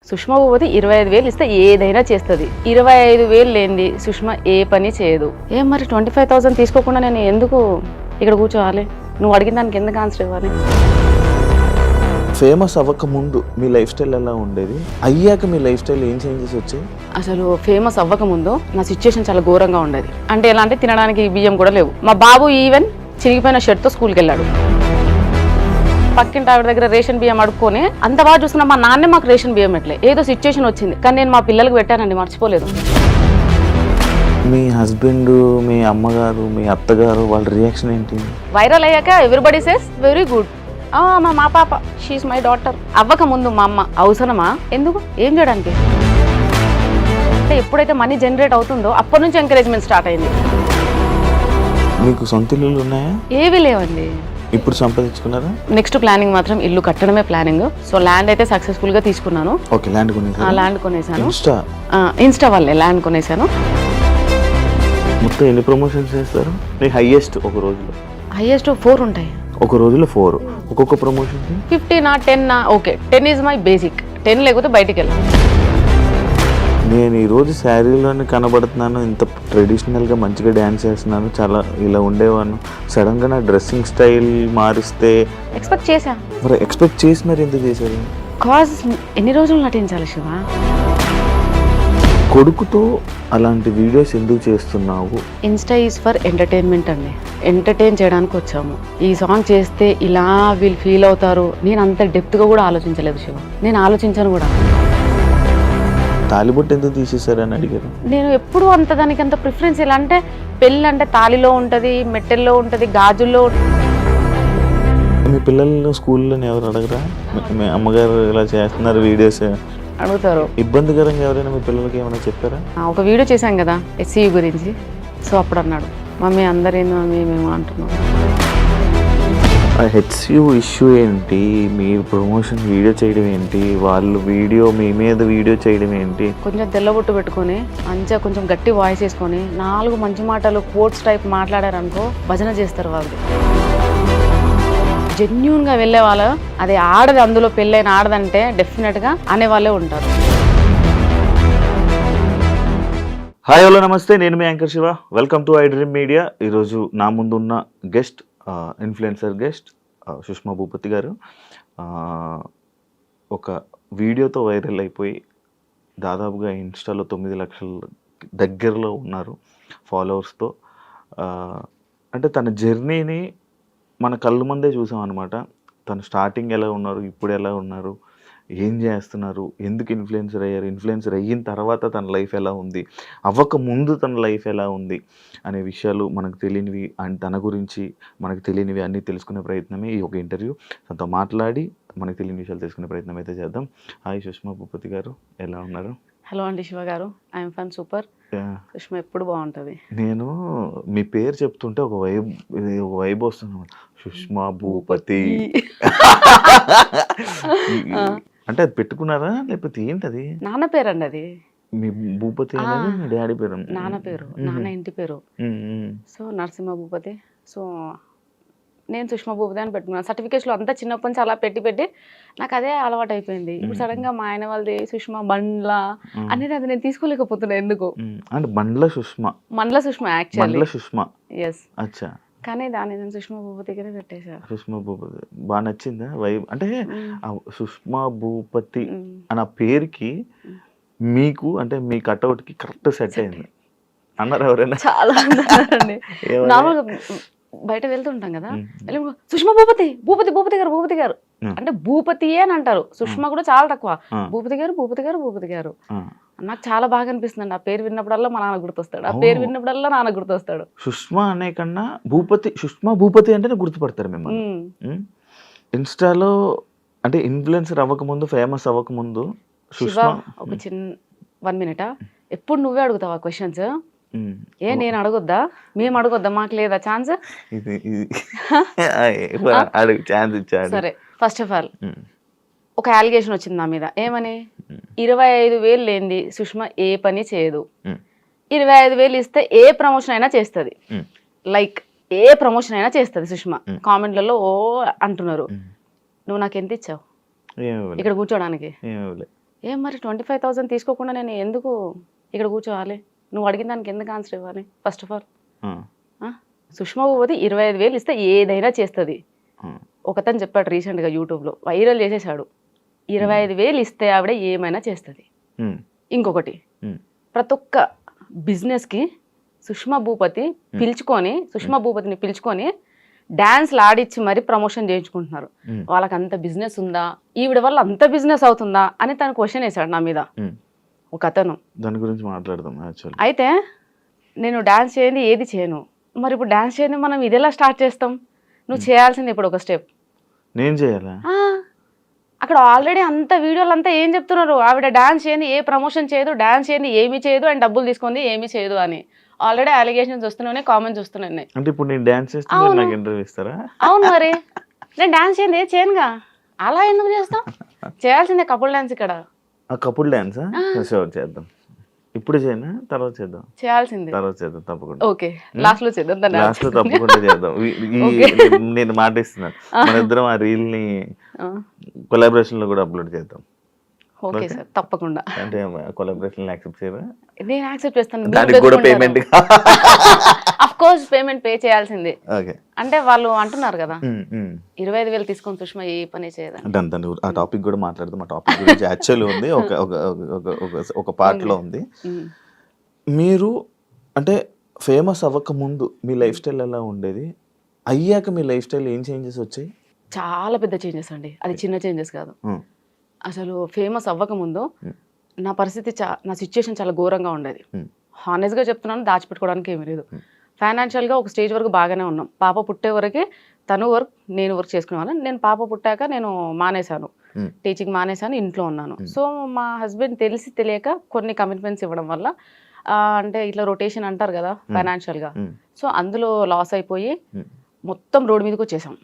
సుష్మా భూపతి 25,000 ఇస్తే ఏదైనా చేస్తుంది. 25,000 లేనిది సుష్మా ఏ పని చేయదు. ఏం మరి 25,000 తీసుకోకుండా నేను ఎందుకు ఇక్కడ కూర్చోవాలి? నువ్వు అడిగిన దానికి ఎందుకు ఆన్సర్ ఇవ్వాలి? ఫేమస్ అవ్వక ముందు మీ లైఫ్ స్టైల్ ఎలా ఉండేది, అయ్యాక మీ లైఫ్ స్టైల్ ఏం చేంజెస్ వచ్చాయి? అసలు ఫేమస్ అవ్వక ముందు నా సిచ్యుయేషన్ చాలా ఘోరంగా ఉండేది. అంటే ఎలా అంటే తినడానికి బియ్యం కూడా లేవు. మా బాబు ఈవెన్ చిరిగిపోయిన షర్ట్తో స్కూల్కి వెళ్ళాడు. పక్కింటి ఆవిడ దగ్గర రేషన్ బియ్యం అడుక్కొని అంత బాగా చూసుకున్నా. మా నాన్నే మాకు రేషన్ బియ్యం ఎట్లే ఏదో సిచ్యుయేషన్ వచ్చింది, కానీ నేను మా పిల్లలకు పెట్టానండి, మర్చిపోలేదు. మీ హస్బెండ్, మీ అమ్మగారు, మీ అత్తగారు వాళ్ళ రియాక్షన్ ఏంటి? వైరల్ అయ్యాక ఎవ్రీబడి సేస్ వెరీ గుడ్, మా పాప షీఈ్ మై డాటర్. అవ్వక ముందు మా అమ్మ అవసరమా, ఎందుకు, ఏం చేయడానికి? అంటే ఎప్పుడైతే మనీ జనరేట్ అవుతుందో అప్పటి నుంచి ఎంకరేజ్మెంట్ స్టార్ట్ అయింది. మీకు సొంత ఇల్లులు ఉన్నాయా? ఏవి లేవండి. ఇప్పుడు సంపాదించుకున్నారా? నెక్స్ట్ ప్లానింగ్ మాత్రం ఇల్లు కట్టడమే ప్లానింగ్. సో ల్యాండ్ అయితే సక్సెస్ఫుల్ గా తీసుకున్నాను. ఓకే, ల్యాండ్ కొనేసాను. ల్యాండ్ కొనేసాను. ఇన్స్టా వాళ్ళే ల్యాండ్ కొనేసాను. మొత్తం ఎన్ని ప్రమోషన్స్ చేస్తారు? మీకు హైయెస్ట్ ఒక రోజులో? హైయెస్ట్ 4 ఉంటాయి. ఒక రోజులో 4. ఒక్కొక్క promotion 50 10 okay. 10 is my basic. 10 లేకపోతే బయటికి వెళ్ళాను. నేను ఈరోజు శారీలోనే కనబడుతున్నాను, ఇంత ట్రెడిషనల్గా మంచిగా డ్యాన్స్ చేస్తున్నాను, చాలా ఇలా ఉండేవాను. సడన్గా నా డ్రెస్సింగ్ స్టైల్ మారిస్తే ఎక్స్పెక్ట్ చేశా. మరి ఎక్స్పెక్ట్ చేసి మరి ఎందుకు చేశారు? కాజ్ ఎన్ని రోజులు నటించాలి శివ? కొడుకుతో అలాంటి వీడియోస్ ఎందుకు చేస్తున్నావు? ఇన్స్టా ఈజ్ ఫర్ ఎంటర్టైన్మెంట్ అండి. ఎంటర్టైన్ చేయడానికి వచ్చాము. ఈ సాంగ్ చేస్తే ఇలా వీళ్ళు ఫీల్ అవుతారు, నేను అంత డెప్త్గా కూడా ఆలోచించలేదు శివ. నేను ఆలోచించాను కూడా. తాలిబొట్టు ఎందుకు తీసేశారని అడిగారు. నేను ఎప్పుడు అంత దానికి అంత ప్రిఫరెన్స్. ఎలా అంటే పెళ్ళి అంటే తాళిలో ఉంటుంది, మెట్టెల్లో ఉంటుంది, గాజుల్లో. మీ పిల్లలు స్కూల్లో ఎవరు అడగరా, మీ అమ్మగారు ఇలా చేస్తున్నారు వీడియోస్ అడుగుతారు? ఇబ్బందికరంగా ఎవరైనా మీ పిల్లలకి ఏమైనా చెప్పారా? ఒక వీడియో చేశాం కదా SCU గురించి. సో అప్పుడు అన్నాడు, మమ్మీ అందరేందో మేము అంటున్నాం. ఆ HCU ఇష్యూ ఏంటి, మీ ప్రమోషన్ వీడియో చేయడం ఏంటి, వాళ్ళు వీడియో మీ మీద వీడియో చేయడం ఏంటి? కొంచెం తెల్లబొట్టు పెట్టుకొని మంచిగా కొంచెం గట్టి వాయిస్ వేసుకొని 4 మంచి మాటలు కోట్స్ టైప్ మాట్లాడారనుకో భజన చేస్తారు వాళ్ళు. జెన్యూన్గా వెళ్ళే వాళ్ళు, అది ఆడది, అందులో పెళ్ళైన ఆడదంటే డెఫినెట్గా అనేవాళ్ళే ఉంటారు. హాయ్ హలో నమస్తే, నేను మీ anchor Shiva. Welcome to I Dream Media. ఈరోజు నా ముందున్న guest influencer guest Sushma Bhupathi గారు. ఒక వీడియోతో వైరల్ అయిపోయి దాదాపుగా ఇన్స్టాలో 9 లక్షల దగ్గరలో ఉన్నారు ఫాలోవర్స్తో. అంటే తన జర్నీని మన కళ్ళ ముందే చూసాం అనమాట. తను స్టార్టింగ్ ఎలా ఉన్నారు, ఇప్పుడు ఎలా ఉన్నారు, ఏం చేస్తున్నారు, ఎందుకు ఇన్ఫ్లుయెన్సర్ అయ్యారు, ఇన్ఫ్లుయెన్సర్ అయిన తర్వాత తన లైఫ్ ఎలా ఉంది, అవ్వక ముందు తన లైఫ్ ఎలా ఉంది అనే విషయాలు మనకు తెలియనివి అండ్ తన గురించి మనకు తెలియనివి అన్నీ తెలుసుకునే ప్రయత్నమే ఈ ఒక ఇంటర్వ్యూ. తనతో మాట్లాడి మనకు తెలియని విషయాలు తెలుసుకునే ప్రయత్నం అయితే చేద్దాం. హాయ్ సుష్మా భూపతి గారు, ఎలా ఉన్నారు? హలో అండి శివ గారు, ఐఎమ్ ఫన్ సూపర్. సుష్మా ఎప్పుడు బాగుంటుంది. నేను మీ పేరు చెప్తుంటే ఒక వైబ్ వస్తుంది, సుష్మా భూపతి. అంటే అది పెట్టుకున్నారా లేకపోతే ఏంటది? నాన్న పేరు అండి అది. మీ భూపతి అనేది మీ డాడీ పేరు? నాన్న పేరు, నాన్న ఇంటి పేరు. సో నరసింహ భూపతి. సో నేను సుష్మా భూపతి అని పెట్టుకున్నాను. సర్టిఫికేట్స్లో అంతా చిన్నప్పటి నుంచి అలా పెట్టి నాకు అదే అలవాటు అయిపోయింది. ఇప్పుడు సడన్గా మా ఆయన వాళ్ళది సుష్మా బండ్ల అనేది అది నేను తీసుకోలేకపోతున్నా ఎందుకు. అంటే బండ్ల సుష్మా, మండల సుష్మా యాక్చువల్లీ. సుష్మా. ఎస్. అచ్చా. కానీ దాన్ని నేను సుష్మా భూపతిగానే పెట్టేశాను. సుష్మా భూపతి బాగా నచ్చిందా వైబ్? అంటే సుష్మా భూపతి అన్న పేరుకి మీకు అంటే మీ కట్అవుట్కి కరెక్ట్ సెట్ అయింది అన్నారు ఎవరైనా? చాలా అన్నారండి. నార్మల్గా బయట వెళ్తుంటాం కదా, సుష్మా భూపతి భూపతి భూపతి గారు భూపతి గారు అంటే భూపతియే అని అంటారు. సుష్మా కూడా చాలా తక్కువ, భూపతి గారు భూపతి గారు భూపతి గారు. నాకు చాలా బాగా అనిపిస్తుంది. ఆ పేరు విన్నప్పుడల్లా మా నాన్న గుర్తొస్తాడు, ఆ పేరు విన్నప్పుడల్లా నాన్న గుర్తొస్తాడు. సుష్మా అనే కన్నా భూపతి, సుష్మా భూపతి అంటేనే గుర్తుపడతారు మిమ్మల్ని. ఇన్స్టాలో అంటే ఇన్ఫ్లుయెన్సర్ అవ్వకముందు, ఫేమస్ అవ్వకముందు సుష్మా. ఒక చిన్న 1 మినిట్, ఎప్పుడు నువ్వే అడుగుతావా క్వశ్చన్స్? ఏ నేను అడగొద్దా, మేము అడగొద్దా, మాకు లేదా ఛాన్స్? సరే, ఫస్ట్ ఆఫ్ ఆల్ ఒక అలిగేషన్ వచ్చింది నా మీద. ఏమని? 25,000 లేనిది సుష్మా ఏ పని చేయదు. 25,000 ఇస్తే ఏ ప్రమోషన్ అయినా చేస్తుంది. లైక్ ఏ ప్రమోషన్ అయినా చేస్తుంది సుష్మా. కామెంట్లలో ఓ అంటున్నారు. నువ్వు నాకు ఎంత ఇచ్చావు ఏమి ఇవ్వలే, ఇక్కడ కూర్చోడానికి? ఏమి ఇవ్వలే. ఏం మరి 25,000 తీసుకోకుండా నేను ఎందుకు ఇక్కడ కూర్చోవాలి? నువ్వు అడిగిన దానికి ఎందుకు ఆన్సర్ ఇవ్వాలి? First of all Sushma Bhupathi 25,000 ఇస్తే ఏదైనా చేస్తుంది. ఒకతను చెప్పాడు రీసెంట్గా యూట్యూబ్లో, వైరల్ చేసేసాడు. 25,000 ఇస్తే ఆవిడ ఏమైనా చేస్తుంది. ఇంకొకటి, ప్రతి ఒక్క బిజినెస్కి సుష్మా భూపతిని పిలుచుకొని డాన్స్లు ఆడిచ్చి మరి ప్రమోషన్ చేయించుకుంటున్నారు. వాళ్ళకి అంత బిజినెస్ ఉందా, ఈవిడ వల్ల అంత బిజినెస్ అవుతుందా అని తను క్వశ్చన్ వేశాడు నా మీద ఒక అతను. దాని గురించి మాట్లాడదాం. అయితే నేను డాన్స్ చేయండి ఏది చేయను, మరి ఇప్పుడు డాన్స్ చేయండి మనం ఇది ఎలా స్టార్ట్ చేస్తాం? నువ్వు చేయాల్సింది ఇప్పుడు ఒక స్టెప్. నేను చేయాలా? అక్కడ ఆల్రెడీ అంత వీడియోలు అంతా ఏం చెప్తున్నారు, ఆవిడ డాన్స్ చేయండి ఏ ప్రమోషన్ చేయదు, డాన్స్ చేయండి ఏమీ చేయదు, అండ్ డబ్బులు తీసుకుంది ఏమీ చేయదు అని ఆల్రెడీ అలిగేషన్స్ వస్తున్నాయి, కామెంట్స్ వస్తున్నాయి. అంటే ఇప్పుడు నేను డాన్స్ చేస్తే నాకు ఇంటర్వ్యూ ఇస్తారా? అవును, మరి నేను డాన్స్ చేయండి ఏది చేయనుగా, అలా ఎందుకు చేస్తాం? చేయాల్సిందే కపుల్ డాన్స్. ఇక్కడ కపుల్ డాన్స్ చేద్దాం. ఇప్పుడు చేయనా, తర్వాత చేద్దాం? చేయాల్సిందే, తర్వాత చేద్దాం తప్పకుండా. ఓకే, లాస్ట్ లో చేద్దాం. లాస్ట్ లో తప్పకుండా చేద్దాం. నేను మాట ఇస్తున్నాను, మన ఇద్దరం ఆ రీల్ ని కొలాబరేషన్ లో కూడా అప్లోడ్ చేద్దాం. ఓకే సార్, తప్పకుండా. అంటే కొలాబరేషన్ యాక్సెప్ట్ చేయరా? నేను యాక్సెప్ట్ చేస్తాను. దానికి కూడా payment, of course payment pay చేయాల్సిందే. ఓకే, అంటే వాళ్ళు అంటున్నారు కదా 25,000 తీసుకొని సుష్మా ఏ పని చేయదని. ఆ టాపిక్ కూడా మాట్లాడదాం. ఆ టాపిక్ గురించి యాక్చువల్లీ ఉంది, ఒక పార్ట్ లో ఉంది. మీరు అంటే ఫేమస్ అవ్వక ముందు మీ లైఫ్ స్టైల్ ఎలా ఉండేది, అయ్యాక మీ లైఫ్ స్టైల్ ఏం చేంజెస్ వచ్చాయి? చాలా పెద్ద చేంజెస్ అండి, అది చిన్న చేంజెస్ కాదు. అసలు ఫేమస్ అవ్వకముందు నా పరిస్థితి నా సిచ్యుయేషన్ చాలా ఘోరంగా ఉండేది. హానెస్ట్గా చెప్తున్నాను, దాచిపెట్టుకోవడానికి ఏమీ లేదు. ఫైనాన్షియల్గా ఒక స్టేజ్ వరకు బాగానే ఉన్నాం. పాప పుట్టే వరకే తను వర్క్, నేను వర్క్ చేసుకునేవాను. నేను పాప పుట్టాక నేను మానేశాను, టీచింగ్ మానేశాను, ఇంట్లో ఉన్నాను. సో మా హస్బెండ్ తెలిసి తెలియక కొన్ని కమిట్మెంట్స్ ఇవ్వడం వల్ల, అంటే ఇట్లా రొటేషన్ అంటారు కదా ఫైనాన్షియల్గా, సో అందులో లాస్ అయిపోయి మొత్తం రోడ్డు మీదకి వచ్చేసాం.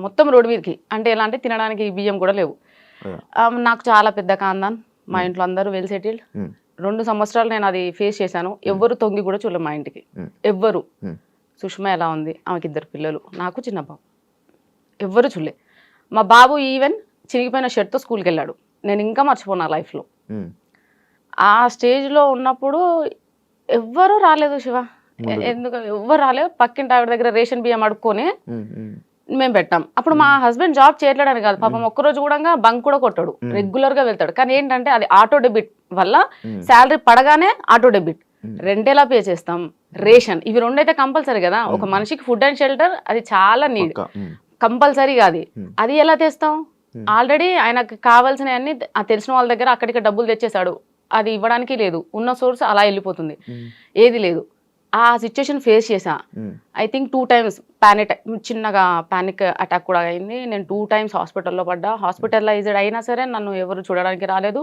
మొత్తం రోడ్డు మీదకి అంటే ఎలా అంటే తినడానికి బియ్యం కూడా లేవు. నాకు చాలా పెద్ద కాందాన్, మా ఇంట్లో అందరూ వెల్ సెటిల్డ్. 2 సంవత్సరాలు నేను అది ఫేస్ చేశాను. ఎవ్వరు తొంగి కూడా చూడలేదు మా ఇంటికి, ఎవ్వరు. సుష్మా ఎలా ఉంది, ఆమెకి 2 పిల్లలు, నాకు చిన్న బాబు, ఎవ్వరు చూడలే. మా బాబు ఈవెన్ చిరిగిపోయిన షర్ట్తో స్కూల్కి వెళ్ళాడు. నేను ఇంకా మర్చిపోను లైఫ్లో. ఆ స్టేజ్లో ఉన్నప్పుడు ఎవ్వరూ రాలేదు శివ, ఎందుకు ఎవ్వరు రాలేదు. పక్కింటి ఆవిడ దగ్గర రేషన్ బియ్యం అడుక్కొని మేము పెట్టాం. అప్పుడు మా హస్బెండ్ జాబ్ చేయట్లేడని కాదు, పాపం ఒక్కరోజు కూడా బంక్ కూడా కొట్టాడు, రెగ్యులర్ గా వెళ్తాడు. కానీ ఏంటంటే అది ఆటో డెబిట్ వల్ల శాలరీ పడగానే ఆటో డెబిట్, రెండేలా పే చేస్తాం, రేషన్, ఇవి 2 అయితే కంపల్సరీ కదా. ఒక మనిషికి ఫుడ్ అండ్ షెల్టర్ అది చాలా నీడ్, కంపల్సరీగా అది ఎలా తెస్తాం? ఆల్రెడీ ఆయనకు కావాల్సిన అన్ని తెలిసిన వాళ్ళ దగ్గర అక్కడికి డబ్బులు తెచ్చేసాడు, అది ఇవ్వడానికి లేదు. ఉన్న సోర్స్ అలా వెళ్ళిపోతుంది, ఏది లేదు. ఆ సిచ్యుయేషన్ ఫేస్ చేసా. ఐ థింక్ 2 times చిన్నగా పానిక్ అటాక్ కూడా అయింది. నేను 2 times హాస్పిటల్లో పడ్డా. హాస్పిటలైజ్డ్ అయినా సరే నన్ను ఎవరు చూడడానికి రాలేదు.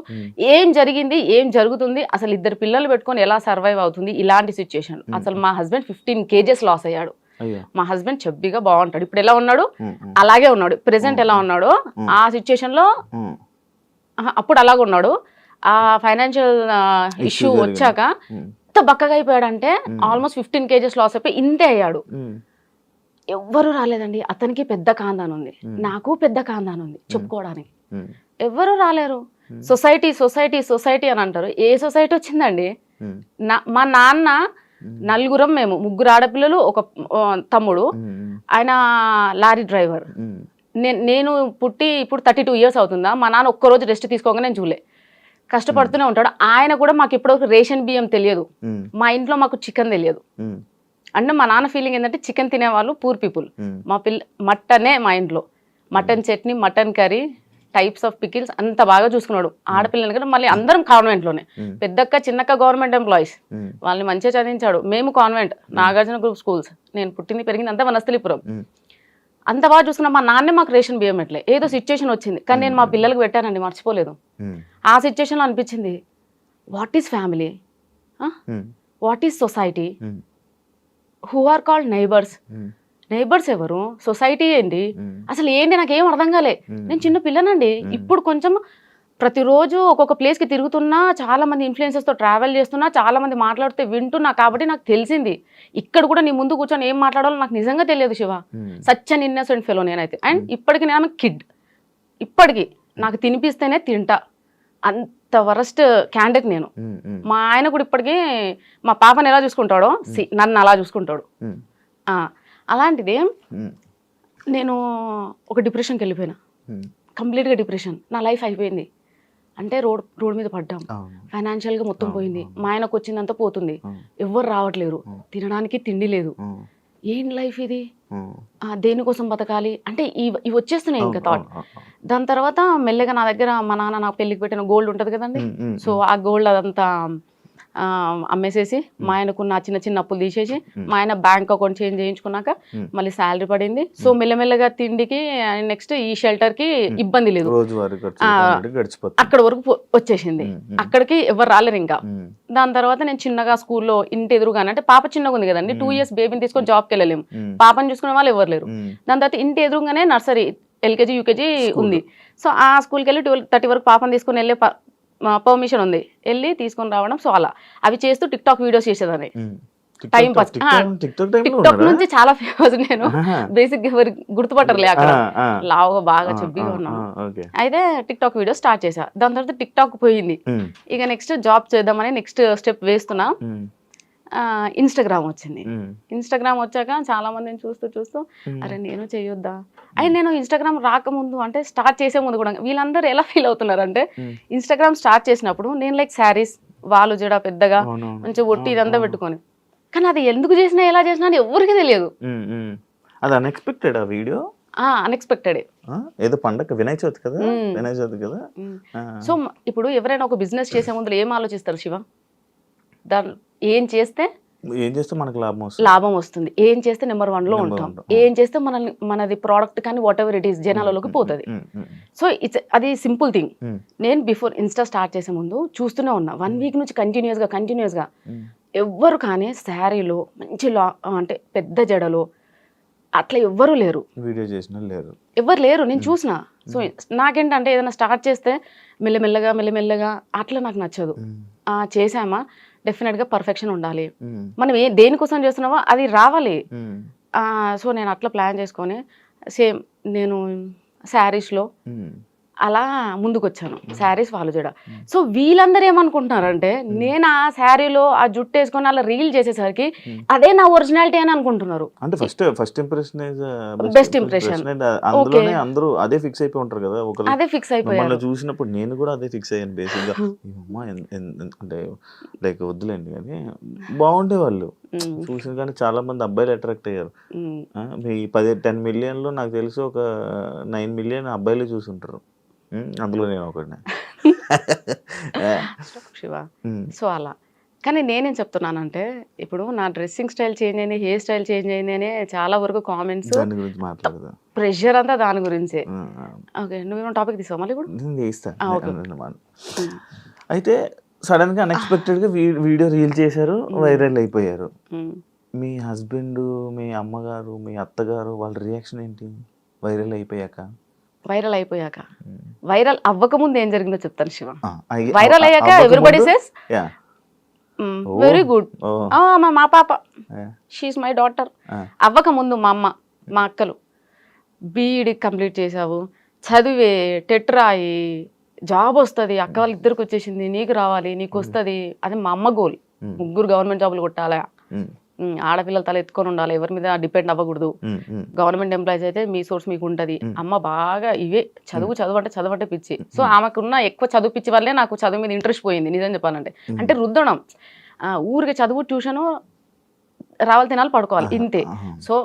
ఏం జరిగింది, ఏం జరుగుతుంది, అసలు 2 పిల్లలు పెట్టుకొని ఎలా సర్వైవ్ అవుతుంది, ఇలాంటి సిచ్యుయేషన్. అసలు మా హస్బెండ్ 15 kgs లాస్ అయ్యాడు. మా హస్బెండ్ చెబ్బిగా బాగుంటాడు, ఇప్పుడు ఎలా ఉన్నాడు అలాగే ఉన్నాడు, ప్రెసెంట్ ఎలా ఉన్నాడు ఆ సిచ్యుయేషన్ లో అప్పుడు అలాగే ఉన్నాడు. ఆ ఫైనాన్షియల్ ఇష్యూ వచ్చాక ఎంత బక్కగా అయిపోయాడంటే ఆల్మోస్ట్ 15 kgs లాస్ అయిపోయి ఇంతే అయ్యాడు. ఎవ్వరు రాలేదండి. అతనికి పెద్ద కాందాన్ ఉంది, నాకు పెద్ద కాందాన్ ఉంది, చెప్పుకోవడానికి ఎవ్వరు రాలేరు. సొసైటీ సొసైటీ సొసైటీ అని అంటారు. ఏ సొసైటీ వచ్చిందండి? మా నాన్న నలుగురం, మేము 3 ఆడపిల్లలు, ఒక తమ్ముడు, ఆయన లారీ డ్రైవర్. నేను పుట్టి ఇప్పుడు 32 years అవుతుందా, మా నాన్న ఒక్కరోజు రెస్ట్ తీసుకోగా నేను చూలే, కష్టపడుతూనే ఉంటాడు. ఆయన కూడా మాకు ఇప్పటివరకు రేషన్ బియ్యం తెలియదు, మా ఇంట్లో మాకు చికెన్ తెలియదు. అంటే మా నాన్న ఫీలింగ్ ఏంటంటే చికెన్ తినేవాళ్ళు పూర్ పీపుల్. మా మటనే మా ఇంట్లో, mutton chutney, mutton curry, types of pickles అంత బాగా చూసుకున్నాడు. ఆడపిల్లలు కూడా మళ్ళీ అందరం కాన్వెంట్లోనే, పెద్దక్క చిన్నక్క గవర్నమెంట్ ఎంప్లాయీస్, వాళ్ళని మంచిగా చదివించాడు. మేము కాన్వెంట్, నాగార్జున గ్రూప్ స్కూల్స్, నేను పుట్టింది పెరిగింది అంతా వనస్థలిపురం. అంత బాగా చూసుకున్నా. మా నాన్నే మాకు రేషన్ బియ్యం ఎట్లే, ఏదో సిచ్యుయేషన్ వచ్చింది కానీ నేను మా పిల్లలకు పెట్టానండి, మర్చిపోలేదు. ఆ సిచ్యుయేషన్లో అనిపించింది, what is family, what is society, who are called neighbours. Neighbours ఎవరు, సొసైటీ ఏంటి, అసలు ఏంటి నాకేం అర్థం కాలే. నేను చిన్న పిల్లనండి. ఇప్పుడు కొంచెం ప్రతిరోజు ఒక్కొక్క ప్లేస్కి తిరుగుతున్నా, చాలా మంది ఇన్ఫ్లుయెన్సర్స్తో ట్రావెల్ చేస్తున్నా, చాలా మంది మాట్లాడితే వింటున్నా, కాబట్టి నాకు తెలిసింది. ఇక్కడ కూడా నీ ముందు కూర్చొని ఏం మాట్లాడాలో నాకు నిజంగా తెలియదు Shiva. Such an innocent fellow నేనైతే. అండ్ ఇప్పటికి నేను కిడ్, ఇప్పటికి నాకు తినిపిస్తేనే తింటా, అంత వరస్ట్ క్యాండిడేట్ నేను. మా ఆయన కూడా ఇప్పటికీ మా పాపని ఎలా చూసుకుంటాడో నన్ను అలా చూసుకుంటాడు. అలాంటిది నేను ఒక డిప్రెషన్కి వెళ్ళిపోయినా, కంప్లీట్గా డిప్రెషన్. నా లైఫ్ అయిపోయింది. అంటే రోడ్ మీద పడ్డాం, ఫైనాన్షియల్గా మొత్తం పోయింది, మా ఆయనకు వచ్చిందంతా పోతుంది, ఎవ్వరు రావట్లేరు, తినడానికి తిండి లేదు. ఏం లైఫ్ ఇది, దేనికోసం బతకాలి అంటే ఇవి వచ్చేస్తున్నాయి ఇంకా థాట్. దాని తర్వాత మెల్లగా నా దగ్గర మా నాన్న నాకు పెళ్ళికి పెట్టిన గోల్డ్ ఉంటుంది కదండి, సో ఆ గోల్డ్ అదంతా అమ్మేసేసి మా ఆయనకున్న చిన్న చిన్న అప్పులు తీసేసి మా ఆయన బ్యాంక్ అకౌంట్ చేంజ్ చేయించుకున్నాక మళ్ళీ శాలరీ పడింది. సో మెల్లమెల్లగా తిండికి నెక్స్ట్ ఈ షెల్టర్ కి ఇబ్బంది లేదు, అక్కడ వరకు వచ్చేసింది. అక్కడికి ఎవరు రాలేరు ఇంకా. దాని తర్వాత నేను చిన్నగా స్కూల్లో ఇంటి ఎదురుగానే, అంటే పాప చిన్నగా ఉంది కదండి, 2 years బేబీని తీసుకొని జాబ్కి వెళ్ళలేము, పాపని చూసుకునే వాళ్ళు ఎవరు లేరు. దాని తర్వాత ఇంటి ఎదురుగానే నర్సరీ, LKG UKG ఉంది. సో ఆ స్కూల్కి వెళ్ళి 12:30 వరకు పాపని తీసుకొని వెళ్ళే పర్మిషన్ ఉంది, వెళ్ళి తీసుకొని రావడం. సో అలా అవి చేస్తూ టిక్టాక్ వీడియోస్ చేసేదాన్ని టైం పాస్. టిక్టాక్ నుంచి చాలా ఫేమస్ నేను, బేసిక్ ఎవరు గుర్తుపట్టరులే, అక్కడ లావుగా బాగా చెబ్బిగా ఉన్నాను. అయితే టిక్టాక్ వీడియో స్టార్ట్ చేసా. దాని తర్వాత టిక్టాక్ పోయింది. ఇక నెక్స్ట్ జాబ్ చేద్దామని నెక్స్ట్ స్టెప్ వేస్తున్నా. ఇన్స్టాగ్రామ్ వచ్చింది. ఇన్స్టాగ్రామ్ వచ్చాక చాలా మందిని చూస్తూ అరే నేను చేయొద్దా. అయితే నేను ఇన్స్టాగ్రామ్ రాకముందు, అంటే స్టార్ట్ చేసే ముందు కూడా వీళ్ళందరూ ఎలా ఫీల్ అవుతున్నారు అంటే, ఇన్స్టాగ్రామ్ స్టార్ట్ చేసినప్పుడు నేను లైక్ శారీస్, వాళ్ళు జడ పెద్దగా మంచిగా ఒట్టి ఇదంతా పెట్టుకొని, కానీ అది ఎందుకు చేసినా ఎలా చేసినా అని ఎవరికి తెలియదు. అది అన్ఎక్స్పెక్టెడ్ ఆ వీడియో, అన్ఎక్స్పెక్టెడ్. ఏదో పండగ వినాయక చవితి కదా, వినాయక చవితి కదా. సో ఇప్పుడు ఎవరైనా ఒక బిజినెస్ చేసే ముందు ఏం ఆలోచిస్తారు శివ? దాని ఏం చేస్తే మనకు లాభం వస్తుంది, ఏం చేస్తే నెంబర్ 1 లో ఉంటాం, ఏం చేస్తే మనది ప్రోడక్ట్ కానీ వాట్ ఎవర్ ఇట్ ఈస్ జనాలలోకి పోతుంది. సో అది సింపుల్ థింగ్. నేను బిఫోర్ ఇన్స్టా స్టార్ట్ చేసే ముందు చూస్తూనే ఉన్నా, 1 week నుంచి కంటిన్యూస్గా ఎవ్వరు కానీ శారీలో మంచి అంటే పెద్ద జడలో అట్లా ఎవ్వరూ లేరు, వీడియో చేసిన ఎవ్వరు లేరు. నేను చూసిన. సో నాకేంటంటే ఏదైనా స్టార్ట్ చేస్తే మెల్లమెల్లగా అట్లా నాకు నచ్చదు. చేసామా డెఫినెట్గా పర్ఫెక్షన్ ఉండాలి, మనం దేనికోసం చేస్తున్నామో అది రావాలి. సో నేను అట్లా ప్లాన్ చేసుకొని సేమ్ నేను శారీస్లో అలా ముందుకు వచ్చాను, శారీస్ వాళ్ళు జడ. సో వీళ్ళందరూ ఏమనుకుంటున్నారంటే, నేను ఆ శారీలో ఆ జుట్టు వేసుకొని అలా రీల్ చేసేసరికి అదే నా ఒరిజినాలిటీ అని అనుకుంటున్నారు. అంటే ఫస్ట్ ఇంప్రెషన్ బెస్ట్ ఇంప్రెషన్, అందులోనే అందరూ అదే ఫిక్స్ అయిపోయి ఉంటారు కదా. అదే ఫిక్స్ అయిపోయారు. చూసినప్పుడు నేను కూడా అదే ఫిక్స్ అయ్యాను బేసిక్ గా. అంటే లైక్ వద్దులేండి కానీ బాగుండే వాళ్ళు చూసిన, కానీ చాలా మంది అబ్బాయిలు అట్రాక్ట్ అయ్యారు. మీ 10 million లో నాకు తెలిసి ఒక 9 million అబ్బాయిలు చూసుంటారు, అందులో నేను ఒకటి. శివ సో అలా. కానీ నేనేం చెప్తున్నానంటే, ఇప్పుడు నా డ్రెస్సింగ్ స్టైల్ చేంజ్ అయింది, హెయిర్ స్టైల్ చేంజ్ అయింది అని చాలా వరకు కామెంట్స్, ప్రెషర్ అంతా దాని గురించే. ఓకే, నువ్వేమో టాపిక్ తీసావు మళ్ళీ కూడా. అయితే సడన్ గా అన్ఎక్స్పెక్టెడ్ గా వీడియో రీల్ చేశారు, వైరల్ అయిపోయారు. మీ హస్బెండ్, మీ అమ్మగారు, మీ అత్తగారు వాళ్ళ రియాక్షన్ ఏంటి వైరల్ అయిపోయాక? వైరల్ అవ్వక ముందు ఏం జరిగిందో చెప్తాను శివ. వైరల్ అయ్యాక ఎవ్రీబడి సేస్ వెరీ గుడ్, మా పాప షీఈస్ మై డాటర్. అవ్వక ముందు మా అమ్మ, మా అక్కలు బీఈడి కంప్లీట్ చేసావు, చదివే, టెట్ రాయి, జాబ్ వస్తుంది, అక్క వాళ్ళ ఇద్దరికి వచ్చేసింది, నీకు రావాలి, నీకు వస్తుంది. అది మా అమ్మ గోల్. 3 గవర్నమెంట్ జాబులు కొట్టాలా, ఆడపిల్లలు తల ఎత్తుకొని ఉండాలి, ఎవరి మీద డిపెండ్ అవ్వకూడదు, గవర్నమెంట్ ఎంప్లాయీస్ అయితే మీ సోర్స్ మీకు ఉంటుంది. అమ్మ బాగా ఇవే చదువు అంటే పిచ్చి. సో ఆమెకున్న ఎక్కువ చదువు పిచ్చి వల్లే నాకు చదువు మీద ఇంట్రెస్ట్ పోయింది నిజం చెప్పాలంటే. అంటే రుద్దడం, ఊరికి చదువు, ట్యూషను, రావాలి, తినాలి, పడుకోవాలి, ఇంతే. సో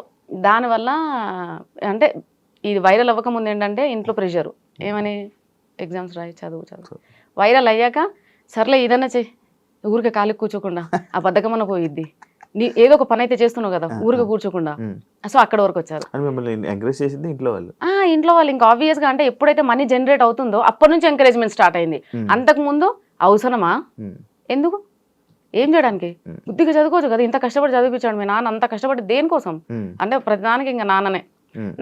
దానివల్ల అంటే ఇది వైరల్ అవ్వక ముందు ఏంటంటే ఇంట్లో ప్రెషరు, ఏమని ఎగ్జామ్స్ రాయి, చదువు. వైరల్ అయ్యాక సర్లే ఏదన్నా చెయ్యి, ఊరికే ఖాళీ కూర్చోకుండా ఆ బద్ధకమన్న పోయిద్ది, నీ ఏదో ఒక పని అయితే చేస్తున్నావు కదా, ఊరికే కూర్చోకుండా. సో అక్కడ వరకు వచ్చారు. ఇంట్లో వాళ్ళు ఇంకా ఆబ్వియస్ గా, అంటే ఎప్పుడైతే మనీ జనరేట్ అవుతుందో అప్పటి నుంచి ఎంకరేజ్మెంట్ స్టార్ట్ అయింది. అంతకు ముందు అవసరమా, ఎందుకు, ఏం చేయడానికి, బుద్ధిగా చదువుకోవచ్చు కదా, ఇంత కష్టపడి చదివించాడు మీ నాన్న, అంత కష్టపడి దేనికోసం అంటే ప్రతిదానికి ఇంకా నాన్ననే.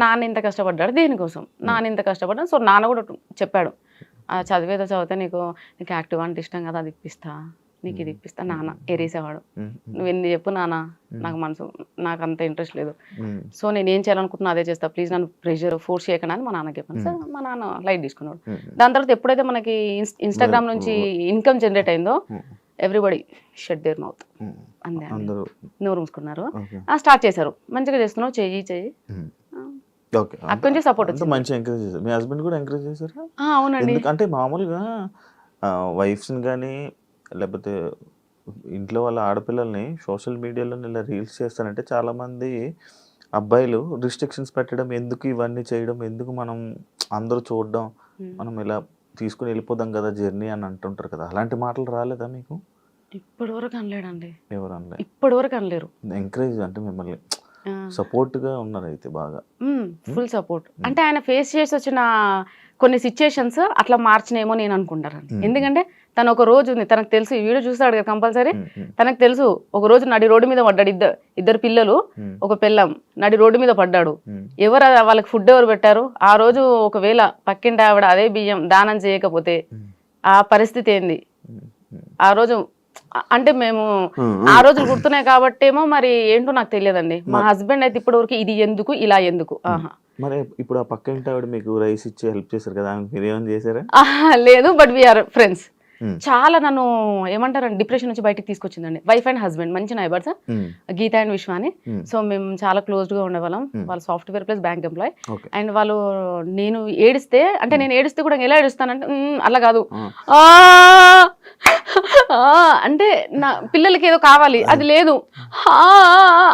నాన్న ఇంత కష్టపడ్డాడు దేనికోసం, నాన్న ఇంత కష్టపడ్డాడు. సో నాన్న కూడా చెప్పాడు, చదివేదో చదివితే నీకు యాక్టివ్ అంటే ఇష్టం కదా, అది ఇప్పిస్తా, నీకు ఇది ఇప్పిస్తా నాన్న ఎరేసేవాడు. నువ్వు ఎన్ని చెప్పు నాన్న, నాకు అంత ఇంట్రెస్ట్ లేదు, సో నేను ఏం చేయాలనుకుంటున్నా అదే చేస్తా, ప్లీజ్ నన్ను ప్రెషర్ ఫోర్స్ చేయకుండా అని మా నాన్నకి చెప్పాను. సార్ మా నాన్న లైట్ తీసుకున్నాడు. దాని తర్వాత ఎప్పుడైతే మనకి ఇన్స్టాగ్రామ్ నుంచి ఇన్కమ్ జనరేట్ అయిందో ఎవ్రీబడి షట్ దేర్ మౌత్ అంతే, నోరు మూసుకున్నారు. స్టార్ట్ చేశారు, మంచిగా చేస్తున్నావు, చెయ్యి అక్కడి నుంచి సపోర్ట్ వచ్చింది. మంచి ఎంకరేజ్ చేశారు. మీ హస్బెండ్ కూడా ఎంకరేజ్ చేశారు? అవునండి. అంటే మామూలుగా వైఫ్స్ని కానీ లేకపోతే ఇంట్లో వాళ్ళ ఆడపిల్లల్ని సోషల్ మీడియాలో ఇలా రీల్స్ చేస్తారంటే చాలామంది అబ్బాయిలు రిస్ట్రిక్షన్స్ పెట్టడం, ఎందుకు ఇవన్నీ చేయడం, ఎందుకు మనం అందరూ చూడడం, మనం ఇలా తీసుకుని వెళ్ళిపోదాం కదా జర్నీ అని అంటుంటారు కదా, అలాంటి మాటలు రాలేదా మీకు? ఇప్పటి వరకు అనలేడండి. ఎవరు అనలేదు? ఇప్పటి వరకు అనలేరు. ఎంకరేజ్ అంటే మిమ్మల్ని సపోర్ట్ గా ఉన్నారు అయితే బాగా, ఫుల్ సపోర్ట్. అంటే ఆయన ఫేస్ చేసి వచ్చిన కొన్ని సిచ్యుయేషన్స్ అట్లా మార్చినేమో నేను అనుకుంటాను. ఎందుకంటే తను ఒక రోజు ఉంది, తనకు తెలుసు, ఈ వీడియో చూస్తాడు కదా కంపల్సరీ, తనకు తెలుసు ఒక రోజు నడి రోడ్డు మీద పడ్డాడు, ఇద్దరు పిల్లలు ఒక పిల్లం నడి రోడ్డు మీద పడ్డాడు. ఎవరు వాళ్ళకి ఫుడ్ ఎవరు పెట్టారు? ఆ రోజు ఒకవేళ పక్కింటి ఆవిడ అదే బియ్యం దానం చేయకపోతే ఆ పరిస్థితి ఏంది ఆ రోజు? అంటే మేము ఆ రోజులు గుర్తున్నాయి కాబట్టేమో మరి ఏంటో నాకు తెలియదండి. మా హస్బెండ్ అయితే ఇప్పటి వరకు ఇది ఎందుకు ఇలా ఎందుకు. మరి ఇప్పుడు ఆ పక్క ఇంటి ఆవిడ మీకు రైస్ ఇచ్చి హెల్ప్ చేశారు కదా, మీరు ఏమైనా చేశారా? లేదు, బట్ వీఆర్ ఫ్రెండ్స్. చాలా నన్ను ఏమంటారండి డిప్రెషన్ నుంచి బయటకు తీసుకొచ్చిందండి. వైఫ్ అండ్ హస్బెండ్ మంచి నైబర్స్, గీత అండ్ విశ్వ అని. సో మేము చాలా క్లోజ్ గా ఉండేవాళ్ళం. వాళ్ళు software plus bank employee. And వాళ్ళు నేను ఏడిస్తే, అంటే నేను ఏడిస్తే కూడా ఎలా ఏడుస్తానంటే అలా కాదు, అంటే నా పిల్లలకి ఏదో కావాలి అది లేదు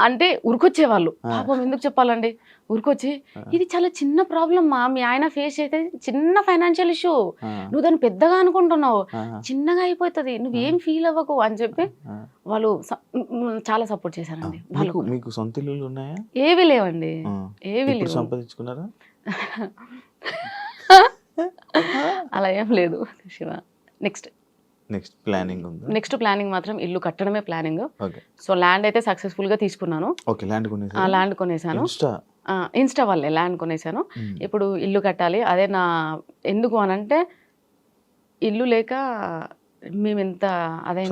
అంటే ఉరికొచ్చేవాళ్ళు. పాపం ఎందుకు చెప్పాలండి, ఊరికొచ్చి ఇది చాలా చిన్న ప్రాబ్లం మా మీ ఆయన ఫేస్ చేస్తే చిన్న ఫైనాన్షియల్ ఇష్యూ, నువ్వు దాన్ని పెద్దగా అనుకుంటున్నావు, చిన్నగా అయిపోతుంది, నువ్వేం ఫీల్ అవ్వకు అని చెప్పి వాళ్ళు చాలా సపోర్ట్ చేశారండి. మీకు సొంత ఇల్లులు ఉన్నాయా? ఏవి లేవండి, ఏవి లేవు. సంపాదించుకున్నారా? అలా ఏం లేదు శివ. నెక్స్ట్ ప్లానింగ్ మాత్రం ఇల్లు కట్టడమే ప్లానింగ్. సో ల్యాండ్ అయితే సక్సెస్ఫుల్ గా తీసుకున్నాను. ల్యాండ్ కొనేసాను, ఇన్స్టా వాళ్ళే ల్యాండ్ కొనేసాను. ఇప్పుడు ఇల్లు కట్టాలి. అదే నా ఎందుకు అనంటే ఇల్లు లేక మేము ఎంత అదే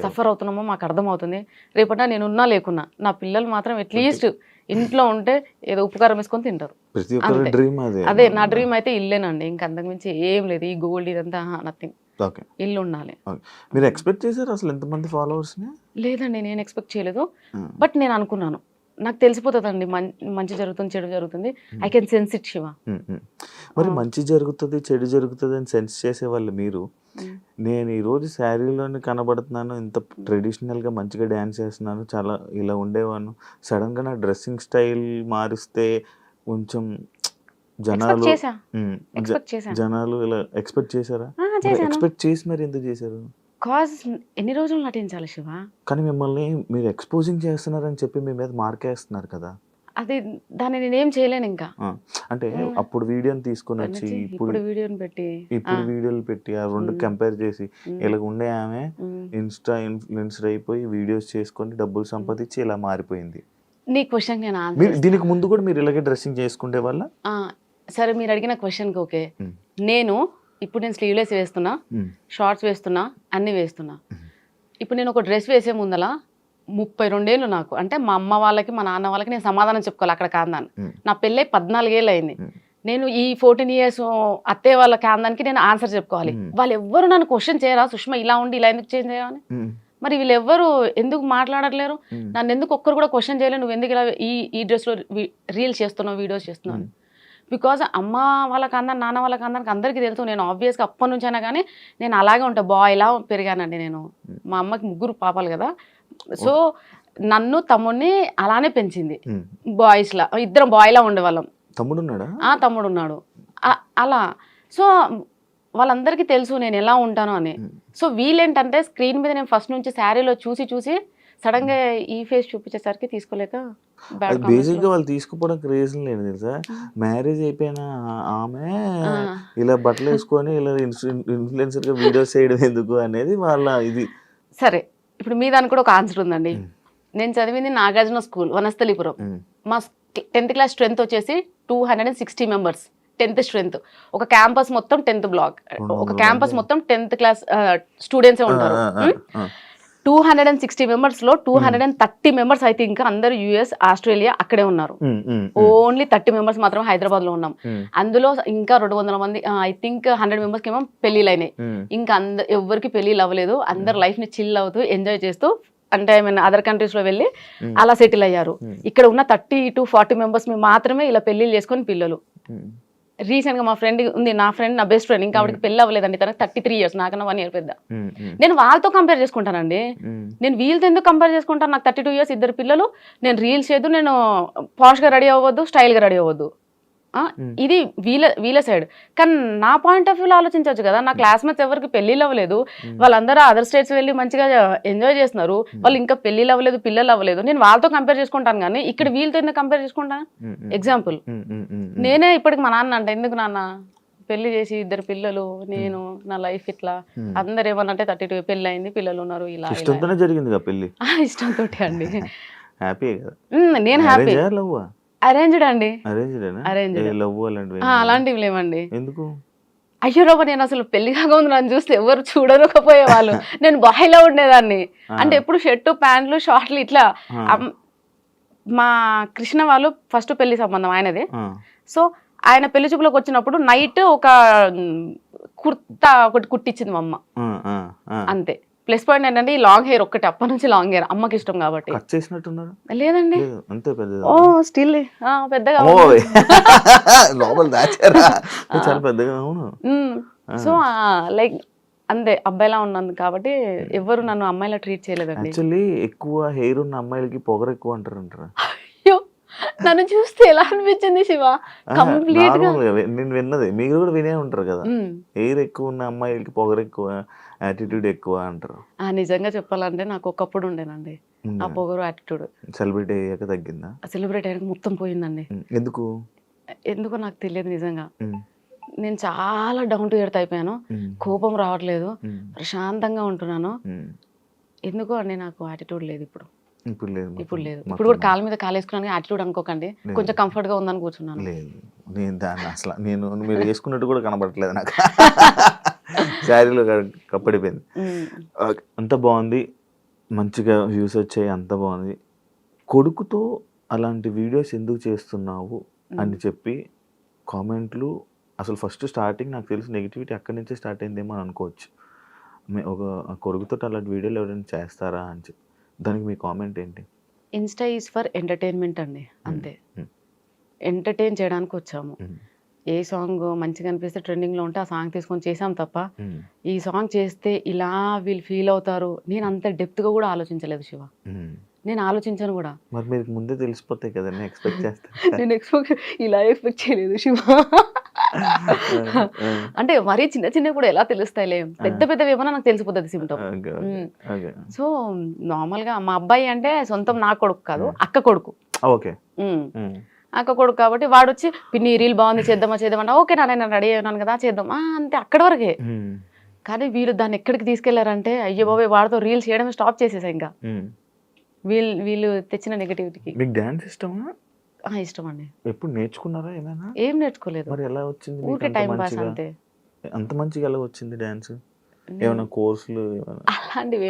సఫర్ అవుతున్నామో మాకు అర్థమవుతుంది. రేపట నేను ఉన్నా లేకున్నా నా పిల్లలు మాత్రం అట్లీస్ట్ ఇంట్లో ఉంటే ఏదో ఉపకారం వేసుకొని తింటారు. అదే నా డ్రీమ్ అయితే ఇల్లేనండి, ఇంక అంతకు మించి ఏం లేదు. ఈ గోల్డ్ ఇదంతా నథింగ్, ఇల్లు ఉండాలి. మీరు ఎక్స్పెక్ట్ చేశారు అసలు ఎంతమంది ఫాలోవర్స్? లేదండి, నేను ఎక్స్పెక్ట్ చేయలేదు. బట్ నేను అనుకున్నాను నాకు తెలిసిపోతుందండి మంచి జరుగుతుంది చెడు జరుగుతుంది. I can sense it Shiva. మరి మంచి జరుగుతుంది చెడు జరుగుతుంది అని సెన్స్ చేసే వాళ్ళు మీరు, నేను ఈరోజు శారీలోనే కనబడుతున్నాను, ఇంత ట్రెడిషనల్గా మంచిగా డ్యాన్స్ చేస్తున్నాను, చాలా ఇలా ఉండేవాను, సడన్గా నా డ్రెస్సింగ్ స్టైల్ మారిస్తే కొంచెం జనాలు ఇలా ఎక్స్పెక్ట్ చేశారా? ఎక్స్పెక్ట్ చేసి మరి ఎందుకు చేశారు? కాజ్ ఎన్ని రోజులు నటించాలి శివ? కానీ మిమ్మల్ని మీరు ఎక్స్పోజింగ్ చేస్తున్నారని చెప్పి మీ మీద మార్కేస్తున్నారు కదా, అది దాన్ని నేనేం చేయలేను ఇంకా. అంటే అప్పుడు వీడియోని తీసుకొని వచ్చి ఇప్పుడు వీడియోలు పెట్టి ఆ రెండు కంపేర్ చేసి ఇలా ఉండే ఆమె ఇన్స్టా ఇన్ఫ్లుయెన్సర్ అయిపోయి వీడియోస్ చేసుకొని డబ్బులు సంపాదించి ఇలా మారిపోయింది. నీ క్వశ్చన్ నేను దీనికి ముందు కూడా మీరు ఇలాగే డ్రెస్సింగ్ చేసుకుంటే వాళ్ళ? సరే, మీరు అడిగిన క్వశ్చన్కి ఓకే. నేను స్లీవ్లెస్ వేస్తున్నా, షార్ట్స్ వేస్తున్నా, అన్ని వేస్తున్నా. ఇప్పుడు నేను ఒక డ్రెస్ వేసే ముందల 32 ఏళ్ళు నాకు, అంటే మా అమ్మ వాళ్ళకి మా నాన్న వాళ్ళకి నేను సమాధానం చెప్పుకోవాలి అక్కడ కాందాన్ని. నా పెళ్ళై 14 ఏళ్ళు అయింది. నేను ఈ 14 years అత్తయ్య వాళ్ళ కాందానికి నేను ఆన్సర్ చెప్పుకోవాలి. వాళ్ళు ఎవ్వరు నన్ను క్వశ్చన్ చేయరా, సుష్మా ఇలా ఉండి ఇలా ఎందుకు చేంజ్ అయ్యావని? మరి వీళ్ళెవ్వరు ఎందుకు మాట్లాడట్లేరు? నన్ను ఎందుకు ఒక్కరు కూడా క్వశ్చన్ చేయలేరు, నువ్వు ఎందుకు ఇలా ఈ డ్రెస్లో రీల్స్ చేస్తున్నావు, వీడియోస్ చేస్తున్నావు? బికాజ్ అమ్మ వాళ్ళకి అందరు నాన్న వాళ్ళకి అందరికి అందరికీ తెలుసు, నేను ఆబ్వియస్గా అప్పటి నుంచి అయినా కానీ నేను అలాగే ఉంటాను, బాయ్లా పెరిగానండి నేను. మా అమ్మకి 3 పాపాలు కదా, సో నన్ను తమ్ముడిని అలానే పెంచింది. బాయ్స్లా ఇద్దరం బాయ్లా ఉండేవాళ్ళం. తమ్ముడు ఉన్నాడు అలా. సో వాళ్ళందరికీ తెలుసు నేను ఎలా ఉంటాను అని. సో వీళ్ళేంటంటే స్క్రీన్ మీద నేను ఫస్ట్ నుంచి శారీలో చూసి సడన్ గా ఈ ఫేస్ చూపించేసరికి తీసుకోలేక బేసిక్ గా వాళ్ళు తీసుకుపోవడానికి రీజన్ లేదు తెలుసా, మ్యారేజ్ అయిపోయిన ఆమె ఇలా బట్టలు వేసుకొని ఇలా ఇన్ఫ్లుయెన్సర్ గా వీడియోస్ చేయడం ఎందుకు అనేది వాళ్ళ ఇది. సరే, ఇప్పుడు మీ దానికి కూడా ఒక ఆన్సర్ ఉందండి. నేను చదివింది నాగార్జున స్కూల్ వనస్థలిపురం. మా 10th class స్ట్రెంత్ వచ్చేసి 260 members. 10th strength. ఒక క్యాంపస్ మొత్తం 10th బ్లాక్, ఒక క్యాంపస్ మొత్తం 10th క్లాస్ స్టూడెంట్సే ఉంటారు. 260 మెంబర్స్ లో 230 మెంబర్స్ అయితే ఇంకా అందరు యుఎస్, ఆస్ట్రేలియా అక్కడే ఉన్నారు. ఓన్లీ 30 మెంబర్స్ మాత్రం హైదరాబాద్ లో ఉన్నాం. అందులో ఇంకా 200 మంది, ఐ థింక్ 100 మెంబర్స్ కి ఏమో పెళ్లిళ్ళు అయినాయి. ఇంకా ఎవరికి పెళ్లిళ్ళు అవ్వలేదు. అందరు లైఫ్ ని చిల్ అవుతూ ఎంజాయ్ చేస్తూ, అంటే ఐ మీన్ అదర్ కంట్రీస్ లో వెళ్ళి అలా సెటిల్ అయ్యారు. ఇక్కడ ఉన్న 30 to 40 మెంబర్స్ మాత్రమే ఇలా పెళ్లిళ్ళు చేసుకొని పిల్లలు. రీసెంట్ గా మా ఫ్రెండ్ ఉంది, నా ఫ్రెండ్, నా బెస్ట్ ఫ్రెండ్, ఇంకా ఆవిడకి పెళ్లి అవ్వలేదండి. తనకి 33 years, నాకన్నా 1 year పెద్ద. నేను వాళ్ళతో కంపేర్ చేసుకుంటానండి. నేను వీళ్ళతో ఎందుకు కంపేర్ చేసుకుంటాను? నాకు 32 years, 2 పిల్లలు. నేను రీల్స్ చేయదు, నేను పాష్ గా రెడీ అవ్వద్దు, స్టైల్ గా రెడీ అవ్వద్దు. ఇది వీళ్ళ సైడ్. కానీ నా పాయింట్ ఆఫ్ వ్యూలో ఆలోచించవచ్చు కదా. నా క్లాస్మేట్స్ ఎవరికి పెళ్లిళ్ళు అవ్వలేదు, వాళ్ళందరూ అదర్ స్టేట్స్ వెళ్ళి మంచిగా ఎంజాయ్ చేస్తున్నారు. వాళ్ళు ఇంకా పెళ్లిళ్ళు అవ్వలేదు, పిల్లలు అవ్వలేదు. నేను వాళ్ళతో కంపేర్ చేసుకుంటాను, కానీ ఇక్కడ వీళ్ళతో ఎందుకు కంపేర్ చేసుకుంటాను? ఎగ్జాంపుల్, నేనే ఇప్పటికి మా నాన్న అంటే, ఎందుకు నాన్న పెళ్లి చేసి 2 పిల్లలు, నేను నా లైఫ్ ఇట్లా, అందరు ఏమన్నంటే 32 పెళ్లి అయింది, పిల్లలు ఉన్నారు, ఇలా ఇష్టంతో అండి. నేను హ్యాపీ. అరేంజ్డ్ అండి, అలాంటివి లేవండి. ఎందుకు? అయ్యో రాబా, నేను అసలు పెళ్లి కాకముందు నన్ను చూస్తే ఎవరు చూడకపోయేవాళ్ళు. నేను బాయ్లో ఉండేదాన్ని. అంటే ఎప్పుడు షర్టు, ప్యాంట్లు, షార్ట్లు ఇట్లా. మా కృష్ణ వాళ్ళు ఫస్ట్ పెళ్లి సంబంధం ఆయనదే. సో ఆయన పెళ్లి చూపులోకి వచ్చినప్పుడు నైట్ ఒక కుర్తా ఒకటి కుట్టించింది మా అమ్మ, అంతే. ప్లస్ పాయింట్ ఏంటంటే ఈ లాంగ్ హెయిర్ ఒక్కటి, అప్పటి నుంచి లాంగ్ హెయిర్ అమ్మకి ఇష్టం కాబట్టి. లేదండి, ఓ స్టిల్ పెద్దగా. సో లైక్ అంతే, అబ్బాయిలా ఉన్నది కాబట్టి ఎవరు నన్ను అమ్మాయిలా ట్రీట్ చేయలేదండి. యాక్చువల్లీ ఎక్కువ హెయిర్ ఉన్న అమ్మాయిలకి పొగరు ఎక్కువ అంటారు. అయ్యో, నన్ను చూస్తే ఎలా అనిపించింది శివ? కంప్లీట్ గా నేను విన్నది, మీరు కూడా వినే ఉంటారు కదా, హెయిర్ ఎక్కువ ఉన్న అమ్మాయిలకి పొగరు ఎక్కువ, యాటిట్యూడ్ ఎక్కువ అంటారు. నిజంగా చెప్పాలంటే నాకు ఒకప్పుడు ఉండేనండి ఆ పొగరు, యాటిట్యూడ్. సెలబ్రిటీ అయ్యాక తగ్గిందా? సెలబ్రిటీ అయ్యాక మొత్తం పోయిందండి. ఎందుకో నాకు తెలియదు నిజంగా. నేను చాలా డౌన్ టు ఎర్త్ అయిపోయాను. కోపం రావట్లేదు, ప్రశాంతంగా ఉంటున్నాను. ఎందుకో అండి నాకు యాటిట్యూడ్ లేదు ఇప్పుడు. ఇప్పుడు లేదు. ఇప్పుడు కూడా కాళ్ళ మీద కాలేసుకున్నాను, యాటిట్యూడ్ అనుకోకండి. కొంచెం కంఫర్ట్ గా ఉందని కూర్చున్నాను. నేను దాన్ని అసలు మీరు వేసుకున్నట్టు కూడా కనబడట్లేదు నాకు. శారీలో కప్పడిపోయింది. అంత బాగుంది, మంచిగా వ్యూస్ వచ్చాయి, అంత బాగుంది. కొడుకుతో అలాంటి వీడియోస్ ఎందుకు చేస్తున్నావు అని చెప్పి కామెంట్లు, అసలు ఫస్ట్ స్టార్టింగ్ నాకు తెలిసి నెగిటివిటీ అక్కడి నుంచే స్టార్ట్ అయిందేమో అని అనుకోవచ్చు. ఒక కొడుకుతో అలాంటి వీడియోలు ఎవరైనా చేస్తారా అని చెప్పి, దానికి మీ కామెంట్ ఏంటి? ఇన్స్టా ఈజ్ ఫర్ ఎంటర్టైన్మెంట్ అండి, అంతే. ఎంటర్టైన్ చేయడానికి వచ్చాము. ఏ సాంగ్ మంచిగా అనిపిస్తే ట్రెండింగ్లో ఉంటే ఆ సాంగ్ తీసుకొని చేసాం తప్ప, ఈ సాంగ్ చేస్తే ఇలా వీళ్ళు ఫీల్ అవుతారు, నేను అంత డెప్త్గా కూడా ఆలోచించలేదు శివ. నేను ఆలోచించాను కూడా. మరి మీరు ముందే తెలిసిపోతాయి కదా, నేను ఇలా ఎక్స్పెక్ట్ చేయలేదు శివ. అంటే మరీ చిన్న చిన్న కూడా ఎలా తెలుస్తాయిలే, పెద్ద పెద్దవి ఏమన్నా నాకు తెలిసిపోతుంది సిమ్టమ్. సో నార్మల్గా మా అబ్బాయి అంటే సొంతం నా కొడుకు కాదు, అక్క కొడుకు. అక్క కొడుకు కాబట్టి వాడు వచ్చి పిన్ని రీల్ బాగుంది చేద్దామంటే ఓకే నేను రెడీ అయినాను కదా చేద్దాం అంతే, అక్కడి వరకే. కానీ వీళ్ళు దాన్ని ఎక్కడికి తీసుకెళ్లారంటే, అయ్యో బాబాయ్ వాడితో రీల్స్ చేయడమే స్టాప్ చేసేసా. ఇంకా వీళ్ళు తెచ్చిన నెగటివిటీకి. మీకు డాన్స్ ఇష్టమా? ఇష్టం అండి. ఎప్పుడు నేర్చుకున్నారా ఏమైనా? ఏం నేర్చుకోలేదు. మరి ఎలా వచ్చింది? ఊరికే టైం పాస్ అంతే. అంత మంచిగా ఎలా వచ్చింది డాన్స్? ఏమైనా కోర్సులు, అలాంటివి?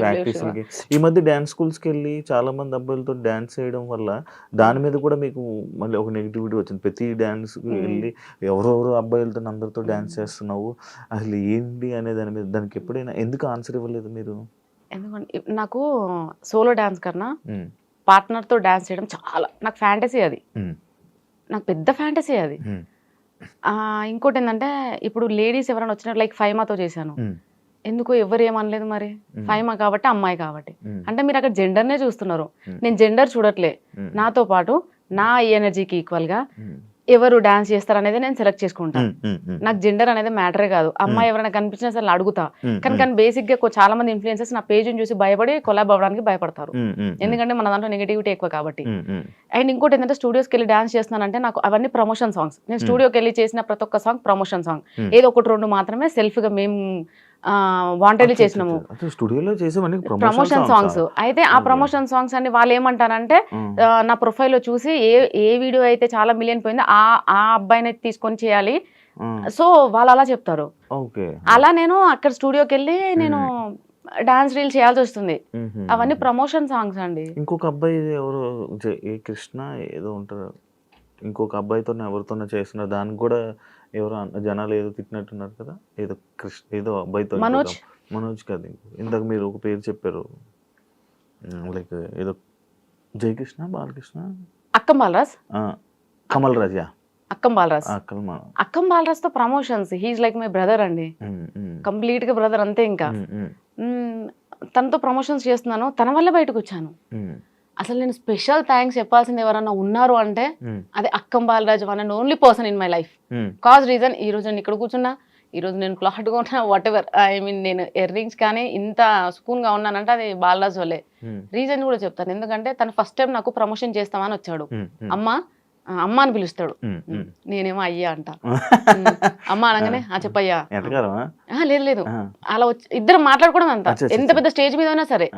ఈ మధ్య డాన్స్ స్కూల్స్కి వెళ్ళి చాలా మంది అబ్బాయిలతో డాన్స్ చేయడం వల్ల దాని మీద కూడా మీకు మళ్ళీ ఒక నెగిటివిటీ వచ్చింది. ప్రతి డాన్స్కి వెళ్ళి ఎవరెవరు అబ్బాయిలతో అందరితో డాన్స్ చేస్తున్నావు, అసలు ఏంటి అనే దాని మీద, దానికి ఎప్పుడైనా ఎందుకు ఆన్సర్ ఇవ్వలేదు మీరు? ఎందుకంటే నాకు సోలో డాన్స్ కన్నా పార్ట్నర్తో డాన్స్ చేయడం చాలా నాకు ఫ్యాంటసీ. అది నాకు పెద్ద ఫ్యాంటసీ అది. ఇంకోటి ఏంటంటే, ఇప్పుడు లేడీస్ ఎవరైనా వచ్చినట్టు లైక్ ఫైమాతో చేశాను, ఎందుకో ఎవరు ఏమనలేదు. మరి ఫైమా కాబట్టి, అమ్మాయి కాబట్టి. అంటే మీరు అక్కడ జెండర్నే చూస్తున్నారు, నేను జెండర్ చూడట్లే. నాతో పాటు నా ఎనర్జీకి ఈక్వల్గా ఎవరు డాన్స్ చేస్తారు అనేది నేను సెలెక్ట్ చేసుకుంటాను. నాకు జెండర్ అనేది మ్యాటరే కాదు. అమ్మాయి ఎవరైనా కనిపించినా సరే అడుగుతా. కానీ బేసిక్ గా చాలా మంది ఇన్ఫ్లుయెన్సర్స్ నా పేజ్ చూసి భయపడి కొలాబ్ అవ్వడానికి భయపడతారు, ఎందుకంటే మన దాంట్లో నెగిటివిటీ ఎక్కువ కాబట్టి. అండ్ ఇంకోటి ఏంటంటే, స్టూడియోస్కి వెళ్ళి డాన్స్ చేస్తున్నానంటే నాకు అవన్నీ ప్రమోషన్ సాంగ్స్. నేను స్టూడియోకి వెళ్ళి చేసిన ప్రతి ఒక్క సాంగ్ ప్రమోషన్ సాంగ్. ఏదో 1-2 మాత్రమే సెల్ఫ్ గా మేము వాంటెడ్లీ చేసినాము ప్రమోషన్ సాంగ్స్. అయితే ఆ ప్రమోషన్ సాంగ్స్ అన్ని వాళ్ళు ఏమంటారంటే, నా ప్రొఫైల్లో చూసి ఏ వీడియో అయితే చాలా మిలియన్ పోయిందో ఆ అబ్బాయిని తీసుకొని చేయాలి, సో వాళ్ళు అలా చెప్తారు. ఓకే. అలా నేను అక్కడ స్టూడియోకి వెళ్ళి నేను డాన్స్ రీల్ చేయాల్సి వస్తుంది. అవన్నీ ప్రమోషన్ సాంగ్స్ అండి. ఇంకొక అబ్బాయి ఎవరు ఏ కృష్ణ ఏదో ఉంటారు, ఇంకొక అబ్బాయితో ఎవరితోనో చేస్తున్నారు, దానికి కూడా ఎవరో జనాలు ఏదో తిట్టినట్టున్నారు కదా, ఏదో కృష్ణ ఏదో అబ్బాయితో, మనోజ్ కాదు, ఇందాక మీరు ఒక పేరు చెప్పారు, లైక్ ఏదో జయకృష్ణ బాలకృష్ణ అక్కం బాలరాజ్, కమల్ రాజ్, అక్కం బాలరాజ్ తో promotions. He's like my brother అండి, కంప్లీట్ గా బ్రదర్ అంతే. ఇంకా తనతో ప్రమోషన్స్ చేస్తున్నాను, తన వల్ల బయటకు వచ్చాను. అసలు నేను స్పెషల్ థ్యాంక్స్ చెప్పాల్సింది ఎవరన్నా ఉన్నారు అంటే అది Akkam Balaraj, one and only person in my life. Cause reason ఈ రోజు నేను ఇక్కడ కూర్చున్నా, ఈ రోజు నేను క్లాట్ కొన్నా, వాట్ ఎవర్, ఐ మీన్ నేను ఇయర్ రింగ్స్ కానీ ఇంత సుకూన్ గా ఉన్నానంటే అది బాలరాజ్ వల్లే. రీజన్ కూడా చెప్తాను, ఎందుకంటే తను ఫస్ట్ టైం నాకు ప్రమోషన్ చేస్తామని వచ్చాడు. అమ్మ అని పిలుస్తాడు, నేనేమో అయ్యా అంట. అమ్మ అనగానే చెప్పయ్యా, లేదు లేదు అలా వచ్చి ఇద్దరం మాట్లాడుకోవడం అంతా. ఎంత పెద్ద స్టేజ్ మీద ఉన్నా సరే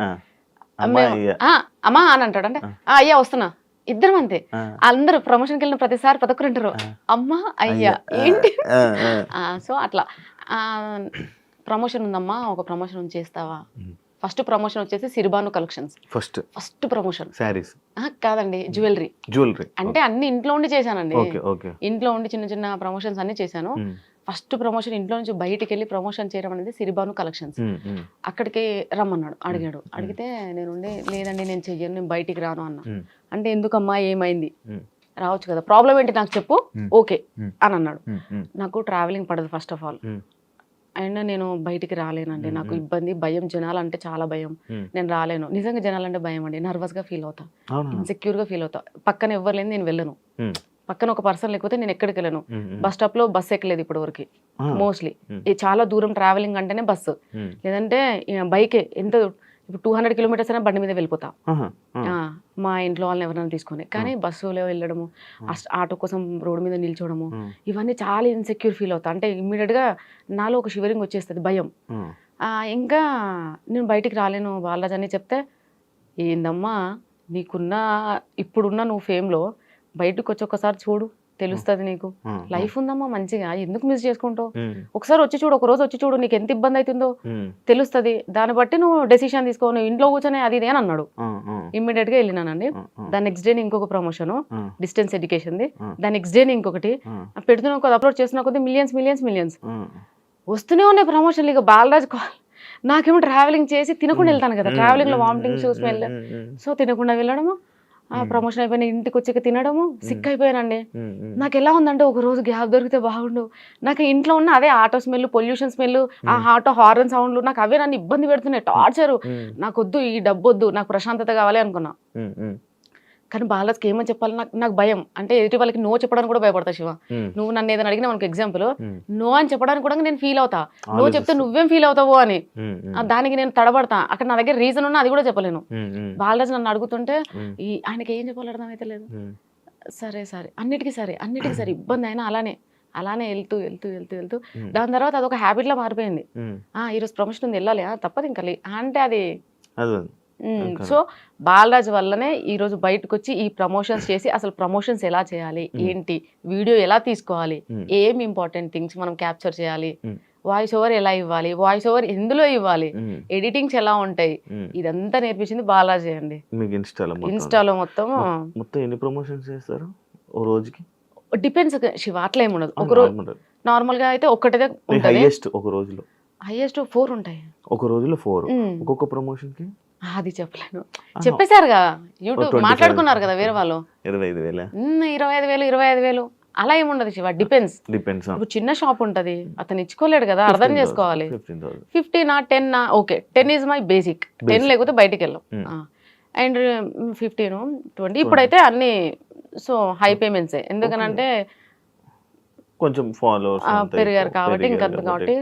అమ్మా అని అంటాడు, అంటే అయ్యా వస్తున్నా, ఇద్దరం అంతే. అందరూ ప్రమోషన్కి వెళ్ళిన ప్రతిసారి ప్రతి అంటారు అమ్మా అయ్యా ఏంటి. సో అట్లా ప్రమోషన్ ఉందమ్మా, ఒక ప్రమోషన్ చేస్తావా. ఫస్ట్ ప్రమోషన్ వచ్చేసి సిరిబాను కలెక్షన్స్, ఫస్ట్ ప్రమోషన్. సారీస్ కాదండి, జ్యువెలరీ. అంటే అన్ని ఇంట్లో ఉండి చేశానండి, ఇంట్లో ఉండి చిన్న చిన్న ప్రమోషన్స్ అన్ని చేశాను. ఫస్ట్ ప్రమోషన్ ఇంట్లో నుంచి బయటికి వెళ్ళి ప్రమోషన్ చేయడం అనేది సిరిబాను కలెక్షన్స్. అక్కడికి రమ్మన్నాడు, అడిగితే నేను లేదండి నేను చెయ్యను, నేను బయటికి రాను అన్నా. అంటే ఎందుకమ్మా ఏమైంది, రావచ్చు కదా, ప్రాబ్లం ఏంటి నాకు చెప్పు, ఓకే అని అన్నాడు. నాకు ట్రావెలింగ్ పడదు ఫస్ట్ ఆఫ్ ఆల్, అండ్ నేను బయటికి రాలేనండి, నాకు ఇబ్బంది, భయం, జనాలంటే చాలా భయం, నేను రాలేను. నిజంగా జనాలంటే భయం అండి, నర్వస్ గా ఫీల్ అవుతా, ఇన్సెక్యూర్ గా ఫీల్ అవుతా. పక్కన ఎవరు లేని నేను వెళ్ళను, పక్కన ఒక పర్సన్ లేకపోతే నేను ఎక్కడికి వెళ్ళను. బస్ స్టాప్ లో బస్సు ఎక్కలేదు ఇప్పటి వరకు మోస్ట్లీ. చాలా దూరం ట్రావెలింగ్ అంటేనే బస్సు, లేదంటే బైకే. ఎంత ఇప్పుడు 200 కిలోమీటర్స్ అయినా బండి మీద వెళ్ళిపోతా, మా ఇంట్లో వాళ్ళని ఎవరైనా తీసుకొని. కానీ బస్సులో వెళ్ళడము, ఆటో కోసం రోడ్డు మీద నిల్చోవడము, ఇవన్నీ చాలా ఇన్సెక్యూర్ ఫీల్ అవుతా. అంటే ఇమ్మీడియట్ గా నాలో ఒక షివరింగ్ వచ్చేస్తుంది, భయం. ఇంకా నేను బయటికి రాలేను బాలరాజ్ అని చెప్తే, ఏందమ్మా నీకున్న ఇప్పుడున్న నువ్వు ఫేమ్ లో బయటకు వచ్చి ఒకసారి చూడు, తెలుస్తుంది నీకు, లైఫ్ ఉందమ్మా మంచిగా, ఎందుకు మిస్ చేసుకుంటావు, ఒకసారి వచ్చి చూడు, ఒక రోజు వచ్చి చూడు, నీకు ఎంత ఇబ్బంది అవుతుందో తెలుస్తుంది, దాన్ని బట్టి నువ్వు డెసిషన్ తీసుకో, నువ్వు ఇంట్లో కూర్చొని అది ఇదే అని అన్నాడు. ఇమ్మీడియట్ గా వెళ్ళినానండి. దాని నెక్స్ట్ డే ఇంకొక ప్రమోషన్ డిస్టెన్స్ ఎడ్యుకేషన్ ది, దాని నెక్స్ట్ డే ఇంకొకటి పెడుతున్నా కొద్ది, అప్లోడ్ చేస్తున్నా కొద్ది మిలియన్స్ వస్తూనే ఉన్నాయి ప్రమోషన్లు. ఇక బాలరాజ్ నాకేమో ట్రావెలింగ్ చేసి తినకుండా వెళ్తాను కదా, ట్రావెలింగ్ లో వామిటింగ్ స్మెల్, సో తినకుండా వెళ్ళడము, ప్రమోషన్ అయిపోయిన ఇంటికి వచ్చాక తినడము, సిక్ అయిపోయానండి. నాకు ఎలా ఉందంటే ఒక రోజు గ్యాప్ దొరికితే బాగుండు, నాకు ఇంట్లో ఉన్న అదే ఆటో స్మెల్, పొల్యూషన్ స్మెల్, ఆ ఆటో హార్న్ సౌండ్లు, నాకు అవే నన్ను ఇబ్బంది పెడుతున్నాయి, టార్చరు. నాకు వద్దు, ఈ డబ్బు వద్దు, నాకు ప్రశాంతత కావాలి అనుకున్నా. కానీ బాలరాజ్కి ఏమని చెప్పాలి, నాకు భయం. అంటే ఎదుటి వాళ్ళకి నో చెప్పడానికి కూడా భయపడతా. శివ, నువ్వు నన్ను ఏదైనా అడిగినా మనకు ఎగ్జాంపుల్, నో అని చెప్పడానికి కూడా నేను ఫీల్ అవుతా, నో చెప్తే నువ్వేం ఫీల్ అవుతావు అని, దానికి నేను తడబడతా. అక్కడ నా దగ్గర రీజన్ ఉన్నా అది కూడా చెప్పలేను. బాలరాజ్ నన్ను అడుగుతుంటే ఆయనకి ఏం చెప్పాలి అర్థమైతే లేదు. సరే అన్నిటికీ సరే ఇబ్బంది అయినా అలానే వెళ్తూ దాని తర్వాత అదొక హ్యాబిట్ లా మారిపోయింది. ఈరోజు ప్రమోషన్ ఉంది, వెళ్ళాలి, తప్పదు ఇంకా అంటే అది. సో బాలరాజ్ వల్లనే ఈ రోజు బయటకు వచ్చి ఈ ప్రమోషన్స్ చేసి, అసలు ప్రమోషన్స్ ఎలా చేయాలి, ఏంటి, వీడియో ఎలా తీసుకోవాలి, ఏం ఇంపార్టెంట్ థింగ్స్ మనం క్యాప్చర్ చేయాలి, వాయిస్ ఓవర్ ఎలా ఇవ్వాలి, వాయిస్ ఓవర్ ఎందులో ఇవ్వాలి, ఎడిటింగ్స్ ఎలా ఉంటాయి, ఇదంతా నేర్పించింది బాలరాజ్ అండి. ఇన్స్టాలో మొత్తం ఎన్ని ప్రమోషన్స్ చేస్తారు ఓ రోజుకి? డిపెండ్స్ శివ, అట్లా ఏముండదు. ఒక రోజు నార్మల్ గా అయితే ఒక్కటే ఉంటుంది, ఒక రోజులో హైయెస్ట్ 4 ఉంటాయి ఒక రోజులో. 4 ఒక్కొక్క ప్రమోషన్ కి అది చెప్పలేను, చెప్పేశారు కదా, యూట్యూబ్ మాట్లాడుకున్నారు కదా వేరే వాళ్ళు. 25,000 అలా ఏముండదు శివ, డిపెండ్స్. ఇప్పుడు చిన్న షాప్ ఉంటది, అతను ఇచ్చుకోలేడు కదా, అర్థం చేసుకోవాలి. 15 10 ఓకే, 10 ఈజ్ మై బేసిక్, 10 లేకపోతే బయటికి వెళ్ళాం. అండ్ 15 20 ఇప్పుడైతే అన్ని సో హై పేమెంట్సే, ఎందుకనంటే కొంచెం ఫాలోవర్స్ పెరిగారు కాబట్టి. ఇంకా కాబట్టి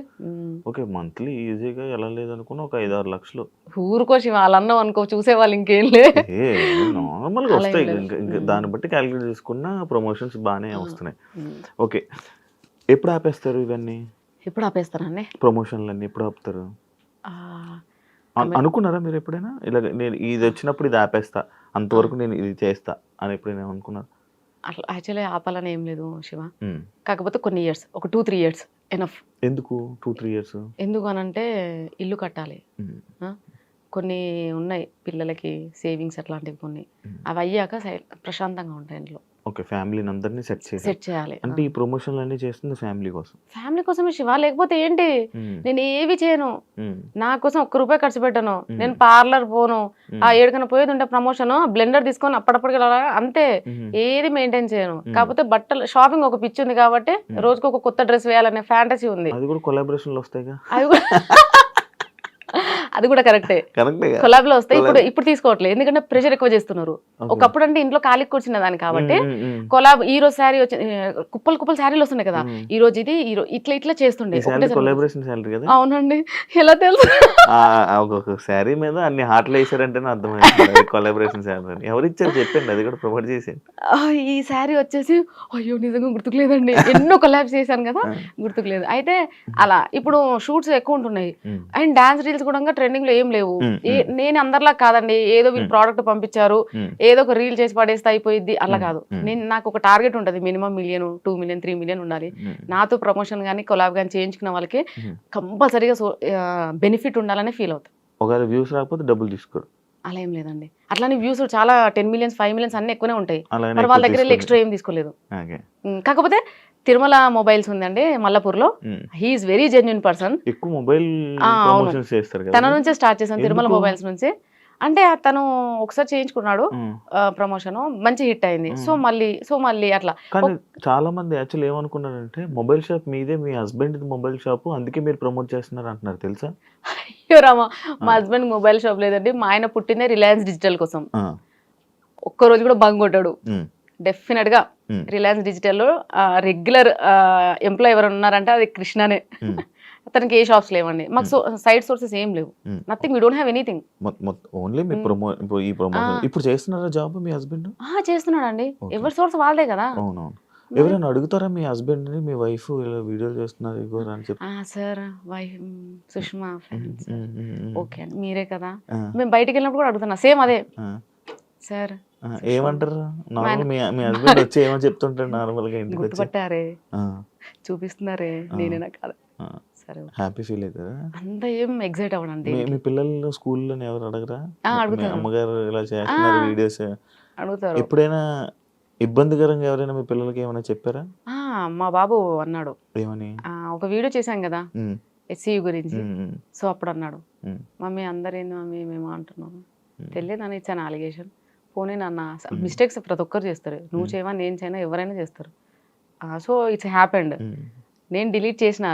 ఓకే, మంత్లీ ఈజీగా ఎలా లేదనుకున్నా ఒక 5-6 లక్షలు ఊరుకోసి వాళ్ళన్నాం అనుకో, చూసేవాళ్ళు ఇంకేం లేదు, నార్మల్ గా వస్తాయి. దాన్ని బట్టి క్యాలిక్యులేట్ చేసుకున్న ప్రమోషన్స్ బాగానే వస్తున్నాయి. ఓకే, ఎప్పుడు ఆపేస్తారు ఇవన్నీ? ఎప్పుడు ఆపేస్తారండి ప్రమోషన్లు అన్ని ఎప్పుడు ఆపుతారు అనుకున్నారా మీరు ఎప్పుడైనా? ఇలా నేను ఇది వచ్చినప్పుడు ఇది ఆపేస్తా, అంతవరకు నేను ఇది చేస్తా అని ఎప్పుడైనా అనుకున్నారు? అట్లా యాక్చువల్లీ ఆపాలని ఏం లేదు శివ. కాకపోతే కొన్ని ఇయర్స్, ఒక 2-3 ఇయర్స్ ఎనఫ్. ఎందుకు 2-3 ఇయర్స్? ఎందుకు అనంటే ఇల్లు కట్టాలి, కొన్ని ఉన్నాయి పిల్లలకి సేవింగ్స్ అట్లాంటివి కొన్ని, అవి అయ్యాక ప్రశాంతంగా ఉంటాయి ఇంట్లో. ఓకే, ఫ్యామిలీని అందరినీ సెట్ చేయాలి. అంటే ఈ ప్రమోషన్లు అన్ని చేస్తుంది ఫ్యామిలీ కోసం. ఫ్యామిలీ కోసమే శివ, లేకపోతే ఏంటి, నేను ఏవి చేయను, నా కోసం ₹1 ఖర్చు పెట్టను, నేను పార్లర్ పోను, ఆ ఏడుకన్నా పోయేది ఉంటే ప్రమోషన్ బ్లెండర్ తీసుకొని అప్పటికి అంతే, ఏది మెయింటైన్ చేయను. కాకపోతే బట్టలు షాపింగ్ ఒక పిచ్చి ఉంది కాబట్టి రోజుకి ఒక కొత్త డ్రెస్ వేయాలనే ఫ్యాంటసీ ఉంది. అది కూడా కొలాబరేషన్లు వస్తాయిగా. అది కూడా కరెక్టే, కొలాబ్ లో వస్తాయి. ఇప్పుడు తీసుకోవట్లేదు, ఎందుకంటే ప్రెషర్ ఎక్కువ చేస్తున్నారు. ఒకప్పుడు అంటే ఇంట్లో ఖాళీ కూర్చున్న దాన్ని కాబట్టి కొలాబ్, ఈ రోజు శారీ వచ్చి కుప్పలు శారీలు వస్తున్నాయి కదా, ఈ రోజు ఇది ఇట్లా చేస్తుండే. అవునండి, ఎలా తెలుసు? శారీ మీద అన్ని హార్ట్లు వేసారంటే అర్థమైంది కొలాబరేషన్ శారీ. ఎవరు ఇచ్చారు చెప్పండి, అది కూడా ప్రమోట్ చేసి. ఈ శారీ వచ్చేసి అయ్యో నిజంగా గుర్తుకులేదండి, ఎన్నో కొలాబ్స్ చేశాను కదా, గుర్తుకులేదు. అయితే అలా ఇప్పుడు షూట్స్ ఎక్కువ ఉంటున్నాయి అండ్ డాన్స్ రీల్స్ కూడా ట్రెండింగ్ లో ఏం లేవు. నేను అందరిలా కాదండి, ఏదో వీళ్ళు ప్రోడక్ట్ పంపించారు ఏదో ఒక రీల్ చేసి పడేస్తే అయిపోయింది అలా కాదు. నాకు ఒక టార్గెట్ ఉంటుంది, మినిమం 1 మిలియన్ 2 మిలియన్ 3 మిలియన్ ఉండాలి. నాతో ప్రమోషన్ కానీ కొలాబ్ కానీ చేయించుకున్న వాళ్ళకి కంపల్సరీగా బెనిఫిట్ ఉండాలని ఫీల్ అవుతాను. ఒకవేళ వ్యూస్ రాకపోతే డబ్బులు తీసుకోరు, అలా ఏం లేదండి. అట్లానే వ్యూస్ చాలా 10 మిలియన్స్ 5 మిలియన్స్ అన్ని ఎక్కువనే ఉంటాయి, మరి వాళ్ళ దగ్గర ఎక్స్ట్రా ఏం తీసుకోలేదు. కాకపోతే తిరుమల మొబైల్స్ ఉందండి మల్లపూర్లో, హీఈస్ వెరీ జెన్యూన్ పర్సన్. ఎక్కువ మొబైల్ ప్రమోషన్స్ చేస్తారు కదా, తన నుంచే స్టార్ట్ చేశాను, తిరుమల మొబైల్స్ నుంచి. అంటే తను ఒకసారి చేయించుకున్నాడు ప్రమోషన్, మంచి హిట్ అయింది. సో మళ్ళీ అట్లా. కానీ చాలా మంది యాక్చువల్ ఏమనుకున్నారంటే మొబైల్ షాప్ మీదే, మీ హస్బెండ్ మొబైల్ షాప్, అందుకే మీరు ప్రమోట్ చేస్తున్నారు అంటున్నారు తెలుసా? అయ్యో రామా, మా హస్బెండ్ మొబైల్ షాప్ లేదండి, మా ఆయన పుట్టిందే రిలయన్స్ డిజిటల్ కోసం. ఒక్కరోజు కూడా బంగ్ కొట్టాడు. డెఫినెట్ గా రిలయన్స్ డిజిటల్ రెగ్యులర్ ఎంప్లాయ్ ఎవరు ఉన్నారంటే అది కృష్ణనే. అతనికి ఏ షాప్స్ లేవండి, మాకు సైడ్ సోర్సెస్ ఏం లేవు, nothing, we don't have anything. Only మీ ఈ ప్రమోషన్. ఇప్పుడు చేస్తున్నారా జాబ్ మీ హస్బెండ్? చేస్తున్నాడండి, ఎవరి సోర్స్ వాళ్ళదే కదా. అవునవును. ఎవరైనా అడుగుతారా మీ హస్బెండ్ ని, మీ వైఫ్ ఇలా వీడియోలు చేస్తున్నారు అని చెప్పి? Sir wife Sushma fans, okay అండి మీరే కదా, మేము బయటికి వెళ్ళినప్పుడు కూడా అడుగుతున్నా సేమ్ అదే. సార్ ఏమంటారు మీ హస్బెండ్ వచ్చి ఏమని చెప్తుంటారు నార్మల్ గా? ఇంటికి గుర్తుపట్టారే, చూపిస్తున్నారే, నేనేనా కదా. సరే, హ్యాపీ ఫీల్ అవుతారా? అంత ఏం ఎగ్జైట్ అవ్వడండి. మీ పిల్లలు స్కూల్లో ఎవరు అడగరా? అడుగుతారు, అమ్మగారు ఇలా చేస్తున్నారు వీడియోస్ అడుగుతారు. ఎప్పుడైనా ఇబ్బందికరంగా ఎవరైనా మీ పిల్లలకి ఏమైనా చెప్పారా? మా బాబు అన్నాడు, ఏమని? ఒక వీడియో చేశాం కదా SCU గురించి, సో అప్పుడు అన్నాడు, మమ్మీ అందరేంది మమ్మీ మేము అంటున్నాము, తెలియదు అని ఇచ్చాను అలిగేషన్. పోనీ నాన్న, మిస్టేక్స్ ప్రతి ఒక్కరు చేస్తారు, నువ్వు చేయవా నేను చేయనా ఎవరైనా చేస్తారు. So it's happened. నేను డిలీట్ చేసిన,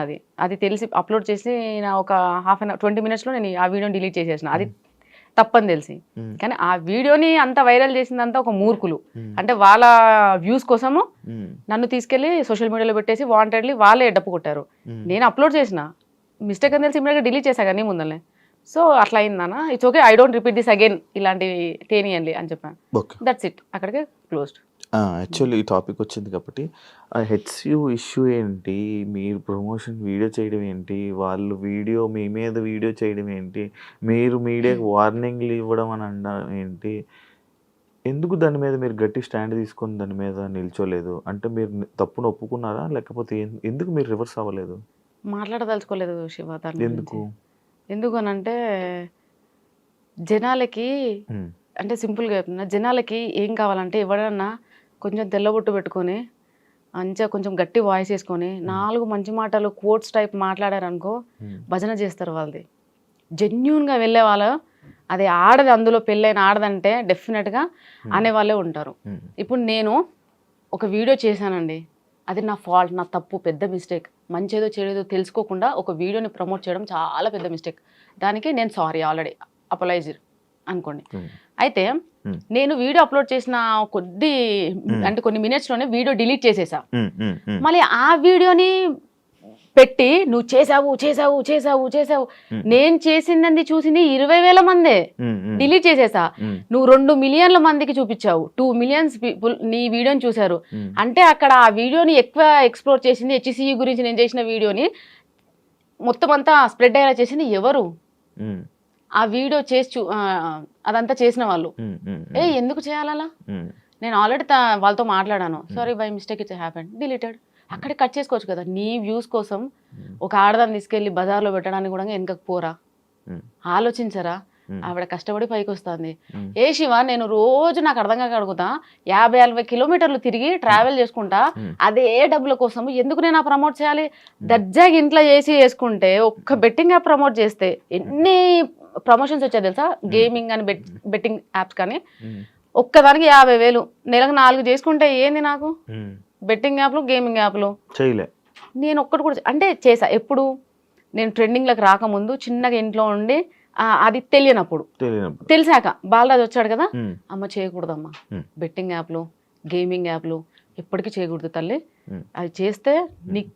అది తెలిసి అప్లోడ్ చేసి నా ఒక 20 minutesలో నేను ఆ వీడియోని డిలీట్ చేసేసిన, అది తప్పని తెలిసి. కానీ ఆ వీడియోని అంత వైరల్ చేసిందంతా ఒక మూర్ఖులు, అంటే వాళ్ళ వ్యూస్ కోసము నన్ను తీసుకెళ్లి సోషల్ మీడియాలో పెట్టేసి వాంటెడ్లీ వాళ్ళే డప్పు కొట్టారు. నేను అప్లోడ్ చేసిన, మిస్టేక్ అని తెలిసి ఇమీడియట్గా డిలీట్ చేశా కానీ ముందరనే. సో అట్లా అయిందన్న, it's okay, I don't repeat this again, ఇలాంటివి తేనియండి అని చెప్పాను. దట్స్ ఇట్, అక్కడికే క్లోజ్డ్. యాక్చువల్లీ ఈ టాపిక్ వచ్చింది కాబట్టి HCU ఇష్యూ ఏంటి, మీరు ప్రమోషన్ వీడియో చేయడం ఏంటి, వాళ్ళు వీడియో మీ మీద వీడియో చేయడం ఏంటి, మీరు మీడియాకి వార్నింగ్లు ఇవ్వడం అని అనడం ఏంటి, ఎందుకు దాని మీద మీరు గట్టి స్టాండ్ తీసుకొని దాని మీద నిల్చోలేదు? అంటే మీరు తప్పును ఒప్పుకున్నారా, లేకపోతే ఎందుకు మీరు రివర్స్ అవ్వలేదు? మాట్లాడదలుచుకోలేదు శివ దాని గురించి. ఎందుకు అనంటే జనాలకి, అంటే సింపుల్గా చెప్తున్నా, జనాలకి ఏం కావాలంటే ఎవడన్నా కొంచెం తెల్లబొట్టు పెట్టుకొని మంచిగా కొంచెం గట్టి వాయిస్ వేసుకొని 4 మంచి మాటలు కోట్స్ టైప్ మాట్లాడారనుకో భజన చేస్తారు వాళ్ళది. జెన్యూన్గా వెళ్ళే వాళ్ళు, అది ఆడది, అందులో పెళ్ళైన ఆడదంటే డెఫినెట్గా అనేవాళ్ళే ఉంటారు. ఇప్పుడు నేను ఒక వీడియో చేశానండి, అది నా ఫాల్ట్, నా తప్పు, పెద్ద మిస్టేక్, మంచిదో చెడేదో తెలుసుకోకుండా ఒక వీడియోని ప్రమోట్ చేయడం చాలా పెద్ద మిస్టేక్. దానికి నేను సారీ ఆల్రెడీ అపోలైజ్ అనుకోండి. అయితే నేను వీడియో అప్లోడ్ చేసిన కొన్ని మినిట్స్లోనే వీడియో డిలీట్ చేసేసా. మళ్ళీ ఆ వీడియోని పెట్టి నువ్వు చేసావు చేసావు చేసావు చేసావు, నేను చేసింది చూసింది 20,000 మందే, డిలీట్ చేసేసా. నువ్వు 2 మిలియన్ల మందికి చూపించావు, 2 మిలియన్స్ పీపుల్ నీ వీడియోని చూశారు. అంటే అక్కడ ఆ వీడియోని ఎక్కువ ఎక్స్ప్లోర్ చేసింది, HCU గురించి నేను చేసిన వీడియోని మొత్తం అంతా స్ప్రెడ్ అయ్యేలా చేసింది ఎవరు? ఆ వీడియో చేసి అదంతా చేసిన వాళ్ళు. ఎందుకు చేయాలలా? నేను ఆల్రెడీ వాళ్ళతో మాట్లాడాను, sorry by mistake it's happened, deleted. అక్కడే కట్ చేసుకోవచ్చు కదా. నీ వ్యూస్ కోసం ఒక ఆడదాన్ని తీసుకెళ్లి బజార్లో పెట్టడానికి కూడా వెనకకు పోరా, ఆలోచించరా? ఆవిడ కష్టపడి పైకి వస్తుంది. ఏ శివ, నేను రోజు నాకు అర్థం కాక అడుగుతా, 50-60 కిలోమీటర్లు తిరిగి ట్రావెల్ చేసుకుంటా, అదే డబ్బుల కోసం ఎందుకు నేను ప్రమోట్ చేయాలి? దర్జాగా ఇంట్లో చేసి చేసుకుంటే, ఒక్క బెట్టింగ్ యాప్ ప్రమోట్ చేస్తే ఎన్ని ప్రమోషన్స్ వచ్చాయి తెలుసా? గేమింగ్ అని బెట్టింగ్ యాప్స్ కానీ ఒక్కదానికి 50,000, నెలకు 4 చేసుకుంటే ఏంది నాకు? బెట్టింగ్ యాప్లు, గేమింగ్ యాప్లు చేయలే. నేను ఒక్కటి కూడా అంటే చేసా. ఎప్పుడు నేను ట్రెండింగ్లకు రాకముందు చిన్నగా ఇంట్లో ఉండి, అది తెలియనప్పుడు. తెలిసాక బాలరాజు వచ్చాడు కదా, అమ్మ చేయకూడదమ్మా బెట్టింగ్ యాప్లు, గేమింగ్ యాప్లు ఎప్పటికీ చేయకూడదు తల్లి. అది చేస్తే నీకు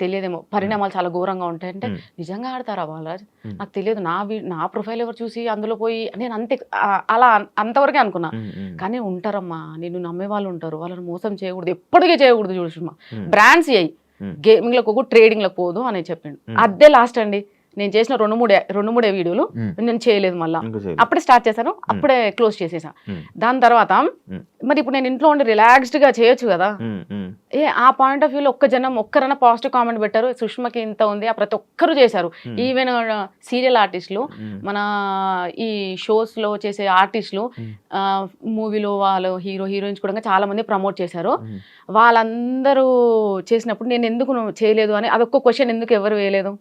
తెలియదేమో, పరిణామాలు చాలా ఘోరంగా ఉంటాయి. అంటే నిజంగా ఆడతారా బాలరాజ్? నాకు తెలియదు, నా ప్రొఫైల్ ఎవరు చూసి అందులో పోయి, నేను అలా అంతవరకే అనుకున్నా. కానీ ఉంటారమ్మా, నేను నమ్మే వాళ్ళు ఉంటారు, వాళ్ళని మోసం చేయకూడదు, ఎప్పటికీ చేయకూడదు. చూడమ్మా, బ్రాండ్స్ అయ్యి గేమింగ్లకు పోకు, ట్రేడింగ్లకు పోదు అని చెప్పిండు. అదే లాస్ట్ అండి. నేను చేసిన 2-3 వీడియోలు నేను చేయలేదు, మళ్ళీ అప్పుడే స్టార్ట్ చేశాను, అప్పుడే క్లోజ్ చేసేసా. దాని తర్వాత మరి ఇప్పుడు నేను ఇంట్లో ఉండి రిలాక్స్డ్ గా చేయొచ్చు కదా. ఆ పాయింట్ ఆఫ్ వ్యూలో ఒక్కరైనా పాజిటివ్ కామెంట్ పెట్టారు, సుష్మకి ఇంత ఉంది, ప్రతి ఒక్కరు చేశారు. ఈవెన్ సీరియల్ ఆర్టిస్టులు, మన ఈ షోస్ లో చేసే ఆర్టిస్టులు, మూవీలో వాళ్ళు హీరోయిన్స్ కూడా చాలా మంది ప్రమోట్ చేశారు. వాళ్ళందరూ చేసినప్పుడు నేను ఎందుకు చేయలేదు అని అదొక్క క్వశ్చన్ ఎందుకు ఎవరు వేయలేదు.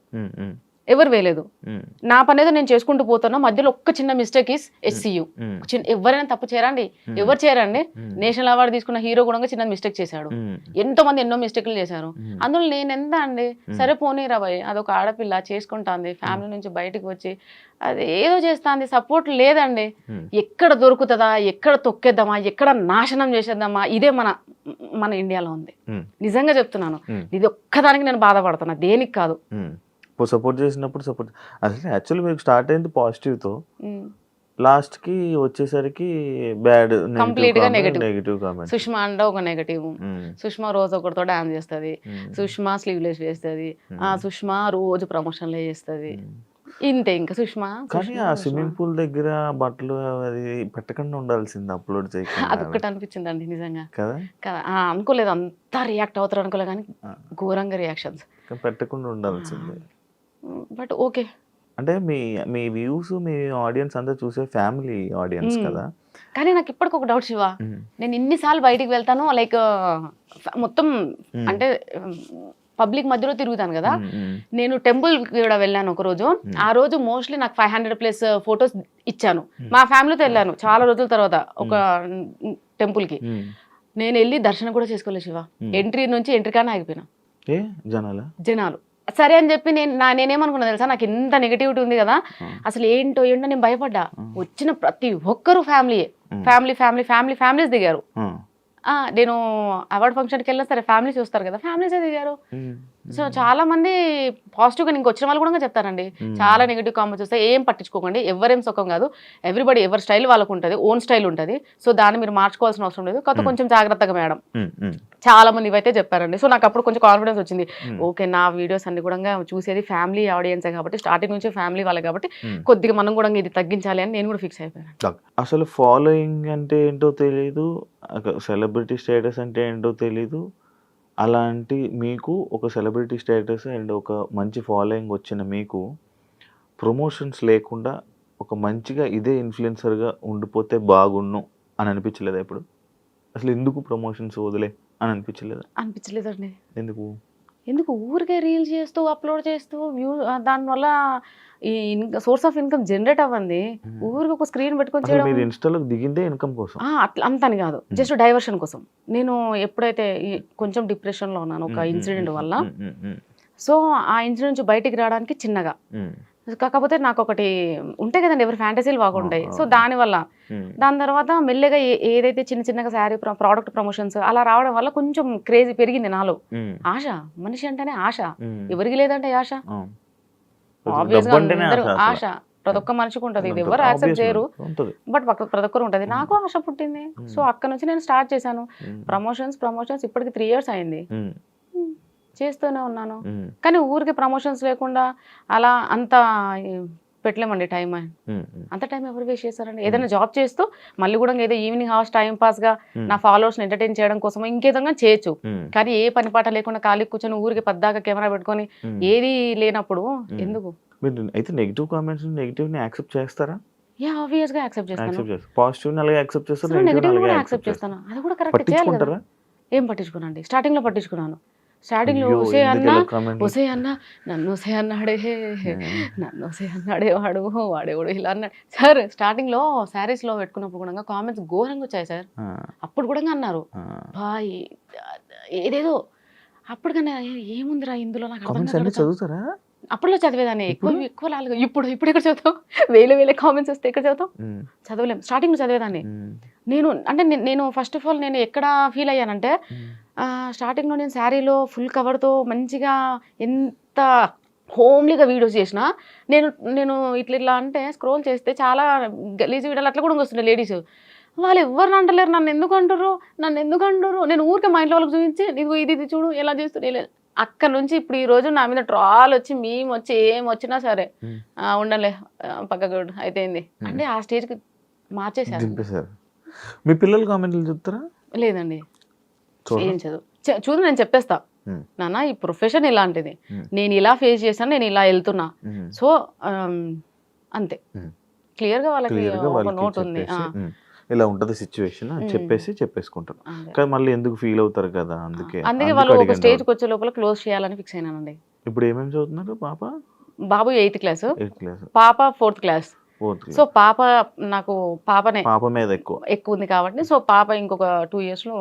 నా పని ఏదో నేను చేసుకుంటూ పోతున్నా, మధ్యలో ఒక్క చిన్న మిస్టేక్ ఇస్ SCU. ఎవరైనా తప్పు చేయరండి, ఎవరు చేయరండి. నేషనల్ అవార్డు తీసుకున్న హీరో కూడా చిన్న మిస్టేక్ చేశాడు, ఎంతో మంది ఎన్నో మిస్టేక్లు చేశారు. అందులో నేను ఎంత అండి, సరే పోనీరా భయ్, అదొక ఆడపిల్ల చేసుకుంటాంది, ఫ్యామిలీ నుంచి బయటకు వచ్చి అది ఏదో చేస్తాంది, సపోర్ట్ లేదండి. ఎక్కడ దొరుకుతుందా, ఎక్కడ తొక్కేద్దామా, ఎక్కడ నాశనం చేసేద్దామా, ఇదే మన ఇండియాలో ఉంది. నిజంగా చెప్తున్నాను, ఇది ఒక్కదానికి నేను బాధపడుతున్నా, దేనికి కాదు. సపోర్ట్ చేసినప్పుడు అసలు యాక్చువల్లీ మీకు స్టార్ట్ అయింది పాజిటివ్తో, లాస్ట్కి వచ్చేసరికి బ్యాడ్, కంప్లీట్ గా నెగటివ్ కామెంట్. సుష్మా అంటే ఒక నెగటివ్. సుష్మా రోజు ఒకరితో డాన్స్ చేస్తుంది, సుష్మా స్లీవ్లెస్ వేస్తుంది, సుష్మా రోజు ప్రమోషన్లే చేస్తుంది, ఇంతే. ఇంకా సుష్మా కానీ ఆ స్విమ్మింగ్ పూల్ దగ్గర బట్టలు అది పెట్టకుండా ఉండాల్సింది, అప్లోడ్ చేయకుండా. అదొక్కటి అనిపించింది అండి నిజంగా కదా. అనుకోలేదు అంతా రియాక్ట్ అవుతారు అనుకోలేదు, కానీ ఘోరంగా రియాక్షన్స్. పెట్టకుండా ఉండాల్సింది. బట్ ఓకే, అంటే మీ వ్యూస్, మీ ఆడియన్స్ అంతా చూసే ఫ్యామిలీ ఆడియన్స్ కదా. కానీ నాకు ఇప్పటికి ఒక డౌట్ శివ, నేను ఇన్నిసార్లు బయటికి వెళ్తాను, లైక్ మొత్తం అంటే పబ్లిక్ మధ్యలో తిరుగుతాను కదా. నేను టెంపుల్ కూడా వెళ్ళాను ఒక రోజు. ఆ రోజు మోస్ట్లీ నాకు 500+ ఫొటోస్ ఇచ్చాను. మా ఫ్యామిలీతో వెళ్ళాను చాలా రోజుల తర్వాత ఒక టెంపుల్ కి. నేను వెళ్ళి దర్శనం కూడా చేసుకోలేదు శివ. ఎంట్రీ నుంచి ఎంట్రీ కానీ ఆగిపోయినా, జనాలు సరే అని చెప్పి నేనేమనుకున్నా తెలుసా, నాకు ఇంత నెగిటివిటీ ఉంది కదా, అసలు ఏంటో నేను భయపడ్డా. వచ్చిన ప్రతి ఒక్కరు ఫ్యామిలీస్ దిగారు. నేను అవార్డ్ ఫంక్షన్కి వెళ్ళినా సరే ఫ్యామిలీస్ చూస్తారు కదా, ఫ్యామిలీసే దిగారు. సో చాలా మంది పాజిటివ్గా ఇంక వచ్చిన వాళ్ళు కూడా చెప్తారండి, చాలా నెగిటివ్ కామెంట్స్ వస్తాయి, ఏం పట్టించుకోకండి, ఎవరేం సుఖం కాదు, ఎవ్రీబడి ఎవరి స్టైల్ వాళ్ళకు ఉంటుంది, ఓన్ స్టైల్ ఉంటుంది. సో దాన్ని మీరు మార్చుకోవాల్సిన అవసరం లేదు, కాకపోతే కొంచెం జాగ్రత్తగా మేడం. చాలా మంది ఇవైతే చెప్పారండి. సో నాకు అప్పుడు కొంచెం కాన్ఫిడెన్స్ వచ్చింది, ఓకే నా వీడియోస్ అన్ని కూడా చూసేది ఫ్యామిలీ ఆడియన్సే కాబట్టి, స్టార్టింగ్ నుంచి ఫ్యామిలీ వాళ్ళే కాబట్టి కొద్దిగా మనం కూడా ఇది తగ్గించాలి అని నేను కూడా ఫిక్స్ అయిపోయాను. అసలు ఫాలోయింగ్ అంటే ఏంటో తెలియదు, సెలబ్రిటీ స్టేటస్ అంటే ఏంటో తెలీదు. అలాంటి మీకు ఒక సెలబ్రిటీ స్టేటస్ అండ్ ఒక మంచి ఫాలోయింగ్ వచ్చిన మీకు ప్రమోషన్స్ లేకుండా ఒక మంచిగా ఇదే ఇన్ఫ్లుయెన్సర్గా ఉండిపోతే బాగుండు అని అనిపించలేదా ఇప్పుడు? అసలు ఎందుకు ప్రమోషన్స్ వదిలే అని అనిపించలేదండి. ఎందుకు ఊరికే రీల్స్ చేస్తూ అప్లోడ్ చేస్తూ దానివల్ల ఈ సోర్స్ ఆఫ్ ఇన్కమ్ జనరేట్ అవ్వండి. ఊరికి ఒక స్క్రీన్ పెట్టుకొని చేయడం, ఇన్స్టాలో దిగిందే ఇన్కమ్ కోసం, అట్లా అంతని కాదు, జస్ట్ డైవర్షన్ కోసం. నేను ఎప్పుడైతే కొంచెం డిప్రెషన్ లో ఉన్నాను ఒక ఇన్సిడెంట్ వల్ల, సో ఆ ఇన్సిడెంట్ నుంచి బయటికి రావడానికి చిన్నగా, కాకపోతే నాకు ఒకటి ఉంటాయి కదండి, ఎవరి ఫ్యాంటసీలు బాగుంటాయి. సో దాని తర్వాత మెల్లగా ఏదైతే చిన్నగా శారీ ప్రోడక్ట్ ప్రమోషన్స్ అలా రావడం వల్ల కొంచెం క్రేజీ పెరిగింది నాలో. ఆశ, మనిషి అంటేనే ఆశ, ఎవరికి లేదంటే ఆశ, ఆబ్వియస్గా అందరూ ఆశ ప్రతి ఒక్క మనిషికి ఉంటుంది, ఇది ఎవరు యాక్సెప్ట్ చేయరు, బట్ ప్రతి ఒక్కరు ఉంటుంది. నాకు ఆశ పుట్టింది. సో అక్కడ నుంచి నేను స్టార్ట్ చేశాను ప్రమోషన్స్. ఇప్పటికి 3 years అయింది, చేస్తూనే ఉన్నాను. కానీ ఊరికి ప్రమోషన్స్ లేకుండా అలా అంత పెట్టలేమండి టైం. అంత టైం ఎవరు వేస్ట్ చేస్తారండి? ఏదైనా జాబ్ చేస్తూ మళ్ళీ కూడా ఏదో ఈవినింగ్ అవర్స్ టైం పాస్ గా నా ఫాలోవర్స్ ఎంటర్టైన్ చేయడం కోసం ఇంకేదైనా చేయొచ్చు. కానీ ఏ పని పాట లేకుండా ఖాళీ కూర్చొని ఊరికి పద్దాక కెమెరా పెట్టుకొని ఏది లేనప్పుడు ఎందుకు? మీరు అయితే నెగిటివ్ కామెంట్స్ నెగిటివ్ ని యాక్సెప్ట్ చేస్తారా? ఆబ్వియస్ గా యాక్సెప్ట్ చేస్తాను. పాజిటివ్ అలాగే యాక్సెప్ట్ చేస్తారు, నెగిటివ్ కూడా యాక్సెప్ట్ చేస్తాను. అది కూడా కరెక్ట్ చేయాలి కదా. ఏం పట్టించుకున్నాండి, స్టార్టింగ్ లో పట్టించుకున్నాను. స్టార్టింగ్ లో ఒసే అన్న నన్ను ఒసే అన్నాడే నన్ను ఒసే అన్నాడే వాడేవాడు ఇలా అన్నాడు సార్. స్టార్టింగ్ లో శారీస్ లో పెట్టుకున్నప్పుడు కూడా కామెంట్స్ ఘోరంగా వచ్చాయి సార్. అప్పుడు కూడా అన్నారు బాయ్ ఏదేదో. అప్పుడు కన్నా ఏముందిరా ఇందులో నాకు అర్థం చదువుతారా? అప్పట్లో చదివేదాన్ని ఎక్కువ ఇప్పుడు ఎక్కడ చదువుతాం? వేల కామెంట్స్ వస్తే ఎక్కడ చదువుతాం? చదవలేం. స్టార్టింగ్ లో చదివేదాన్ని నేను ఫస్ట్ ఆఫ్ ఆల్ నేను ఎక్కడ ఫీల్ అయ్యానంటే స్టార్టింగ్ లో నేను శారీలో ఫుల్ కవర్తో మంచిగా ఎంత హోమ్లీగా వీడియోస్ చేసిన నేను ఇట్లా అంటే స్క్రోల్ చేస్తే చాలా గలీజ్ వీడియోలు అట్లా కూడా వస్తున్నాయి లేడీస్. వాళ్ళు ఎవరు అంటలేరు, నన్ను ఎందుకు అంటారు. నేను ఊరికే మా ఇంట్లో వాళ్ళకి చూపించి ఇది చూడు ఎలా చేస్తున్నా. అక్కడ నుంచి ఇప్పుడు ఈ రోజు నా మీద ట్రాల్ వచ్చి మేము వచ్చి ఏం వచ్చినా సరే ఉండలే పక్కకు అయితే అంటే ఆ స్టేజ్కి మార్చేసారు. మీ పిల్లలు కామెంట్లు చెప్తారా? లేదండి, ఏం చూడు నేను చెప్పేస్తా నాన్న ఈ ప్రొఫెషన్ ఇలాంటిది, నేను ఇలా ఫేస్ చేశాను, నేను ఇలా వెళ్తున్నా. సో అంతే క్లియర్ గా వాళ్ళకి ఒక నోట్ ఉంది, ఇలా ఉంటది సిచ్యువేషన్ చెప్పేసుకుంటారు. కానీ మళ్ళీ ఎందుకు ఫీల్ అవుతారు కదా, అందుకే వాళ్ళు ఒక స్టేజ్కి వచ్చే లోపల క్లోజ్ చేయాలని ఫిక్స్ అయినానండి. ఇప్పుడు ఏమేమి చదువుతున్నారు? బాబు 8th క్లాస్, పాప 4th క్లాస్. సో పాప నాకు పాప మీద ఎక్కువ ఉంది కాబట్టి సో పాప ఇంకొక 2 years లో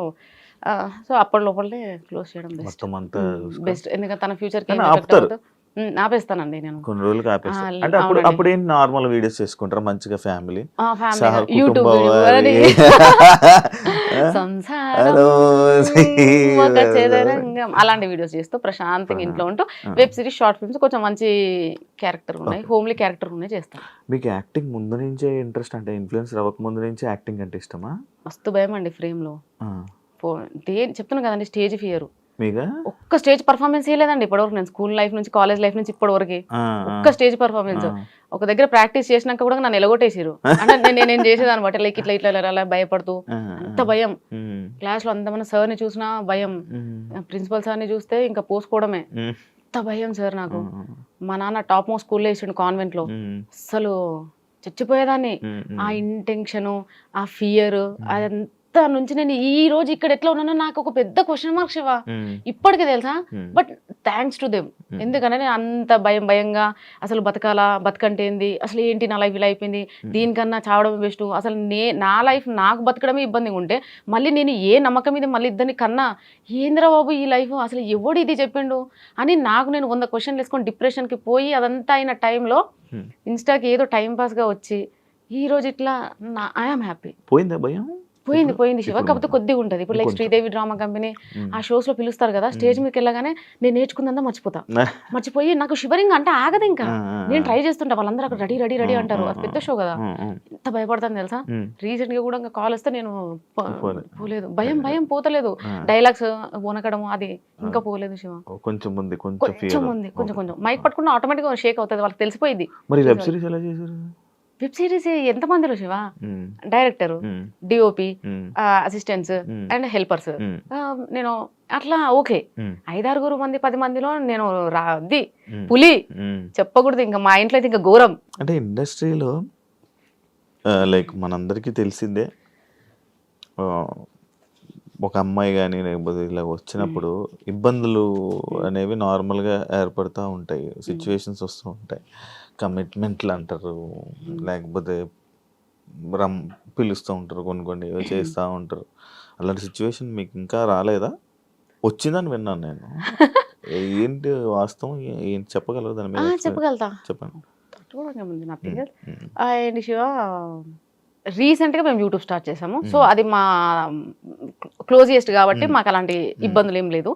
సో అప్పటి లోపలే క్లోజ్ చేయడం బెస్ట్. ఎందుకంటే తన ఫ్యూచర్ కి ఆపేస్తానండి నేను కొన్ని రోజులకి ఆపేస్తాను. అంటే అప్పుడు ఏంటి నార్మల్ వీడియోస్ చేసుకుంటారా మంచిగా ఫ్యామిలీ యూట్యూబ్ అలాంటి వీడియోస్ చేస్తూ ప్రశాంతంగా ఇంట్లో ఉంటూ వెబ్ సిరీస్ షార్ట్ ఫిల్మ్స్ కొంచెం మంచి క్యారెక్టర్ ఉన్నాయి, హోమ్లీ క్యారెక్టర్ ఉన్నాయి చేస్తాను. మీకు యాక్టింగ్ ముందు నుంచే ఇంట్రెస్ట్, అంటే ఇన్ఫ్లుయెన్సర్ అవ్వక ముందు నుంచే యాక్టింగ్ అంటే ఇష్టమా? మస్తు భయం అండి ఫ్రేమ్ లో. చెప్తున్నా కదండి స్టేజ్ ఫియర్. మీగా ఒక్క స్టేజ్ పర్ఫార్మెన్స్ చేయలేదండి ఇప్పటివరకు. నేను స్కూల్ లైఫ్ నుంచి కాలేజ్ లైఫ్ నుంచి ఇప్పటి వరకు ఒక్క స్టేజ్ పర్ఫార్మెన్స్. ఒక దగ్గర ప్రాక్టీస్ చేసినాక కూడా నన్ను ఎలగొట్టేసారు. అంటే నేను చేసేదాన్ని బట్టి లైక్ ఇట్లా అలా భయపడుతూ అంత భయం. క్లాస్ లో అంతమంది సార్ ని చూసినా భయం, ప్రిన్సిపల్ సార్ ని చూస్తే ఇంకా పోసుకోవడమే. అంత భయం సార్ నాకు. మా నాన్న టాప్ మోస్ట్ స్కూల్లో వేసిండు కాన్వెంట్ లో. అసలు చచ్చిపోయేదాన్ని. ఆ ఇంటెన్షన్, ఆ ఫియర్, అదంతా నుంచి నేను ఈ రోజు ఇక్కడ ఎట్లా ఉన్నానో నాకు ఒక పెద్ద క్వశ్చన్ మార్క్ శివ ఇప్పటికే తెలుసా. But thanks to them. ఎందుకంటే నేను అంత భయంగా అసలు బతకంటే ఏంది, అసలు ఏంటి నా లైఫ్ ఇలా అయిపోయింది, దీనికన్నా చావడం బెస్ట్, అసలు నా లైఫ్ నాకు బతకడమే ఇబ్బందిగా ఉంటే మళ్ళీ నేను ఏ నమ్మకం మీద మళ్ళీ ఇద్దరిని కన్నా ఏంద్రా బాబు ఈ లైఫ్, అసలు ఎవడు ఇది చెప్పిండు అని నాకు నేను 100 క్వశ్చన్లు వేసుకొని డిప్రెషన్కి పోయి అదంతా అయిన టైంలో ఇన్స్టాకి ఏదో టైం పాస్గా వచ్చి ఈ రోజు ఇట్లా ఐఎమ్ హ్యాపీ. పోయిందా భయం? పోయింది శివ. కాకపోతే కొద్దిగా ఉంటుంది. ఇప్పుడు లైక్ శ్రీదేవి డ్రామా కంపెనీ ఆ షోస్ లో పిలుస్తారు కదా, స్టేజ్ మీదకి వెళ్ళగానే నేను నేర్చుకుందా మర్చిపోయి నాకు షివరింగ్ అంటే ఆగదు. ఇంకా నేను ట్రై చేస్తుంటా, వాళ్ళందరూ అక్కడ రెడీ అంటారు. అది పెద్ద షో కదా, ఎంత భయపడతాను తెలుసా. రీసెంట్ గా కూడా కాల్ వస్తే నేను పోలేదు. భయం పోతలేదు. డైలాగ్స్ వనకడం అది ఇంకా పోలేదు శివ. కొంచెం మైక్ పట్టుకున్న ఆటోమేటిక్ గా షేక్ అవుతుంది, వాళ్ళకి తెలిసిపోయింది. వెబ్ సిరీస్ ఎంత మందిలో Shiva, director, DOP, assistants and helpers. నేను అట్లా ఓకే 5-6 మంది 10 మందిలో నేను పులి చెప్పకూడదు. ఇంకా మా ఇంట్లో అయితే ఇంకా ఘోరం. అంటే ఇండస్ట్రీలో లైక్ మనందరికీ తెలిసిందే, ఒక అమ్మాయి కానీ లేకపోతే ఇలా వచ్చినప్పుడు ఇబ్బందులు అనేవి నార్మల్గా ఏర్పడుతూ ఉంటాయి, సిచ్యువేషన్స్ వస్తూ ఉంటాయి. కమిట్మెంట్లు అంటారు, లేకపోతే పిలుస్తూ ఉంటారు, కొన్ని చేస్తూ ఉంటారు. అలాంటి సిచ్యువేషన్ మీకు ఇంకా రాలేదా? వచ్చిందని విన్నాను నేను. ఏంటి వాస్తవం, ఏంటి చెప్పగలరు దాని మీద? చెప్పగలుగుతా, చెప్పండి. అండ్ శివ రీసెంట్గా మేము యూట్యూబ్ స్టార్ట్ చేసాము. సో అది మా క్లోజియెస్ట్ కాబట్టి మాకు అలాంటి ఇబ్బందులు ఏం లేదు.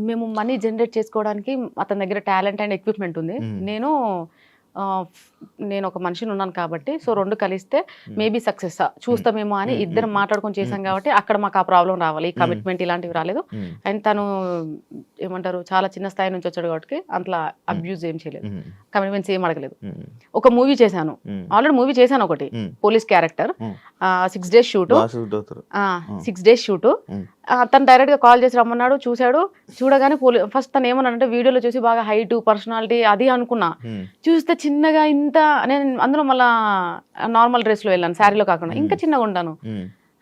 మేము మనీ జనరేట్ చేసుకోవడానికి అతని దగ్గర టాలెంట్ అండ్ ఎక్విప్మెంట్ ఉంది. నేను నేను ఒక మనిషిని ఉన్నాను కాబట్టి సో 2 కలిస్తే మేబీ సక్సెస్ చూస్తామేమో అని ఇద్దరం మాట్లాడుకొని చేసాం కాబట్టి అక్కడ మాకు ఆ ప్రాబ్లం రావాలి, ఈ కమిట్మెంట్ ఇలాంటివి రాలేదు. అండ్ తను ఏమంటారు చాలా చిన్న స్థాయి నుంచి వచ్చాడు కాబట్టి అట్లా అబ్యూజ్ ఏం చేయలేదు, కమిట్మెంట్స్ ఏం అడగలేదు. ఒక మూవీ చేశాను, ఆల్రెడీ మూవీ చేశాను ఒకటి, police character, 6 days shoot, 6 days shoot. తను డైరెక్ట్ గా కాల్ చేసి రమ్మన్నాడు, చూశాడు. చూడగానే ఫస్ట్ తను ఏమన్నాడంటే వీడియోలో చూసి బాగా హైట్ పర్సనాలిటీ అది అనుకున్నా, చూస్తే చిన్నగా ఇంత, నేను అందులో మళ్ళా నార్మల్ డ్రెస్ లో వెళ్ళాను, శారీలో కాకుండా, ఇంకా చిన్నగా ఉంటాను.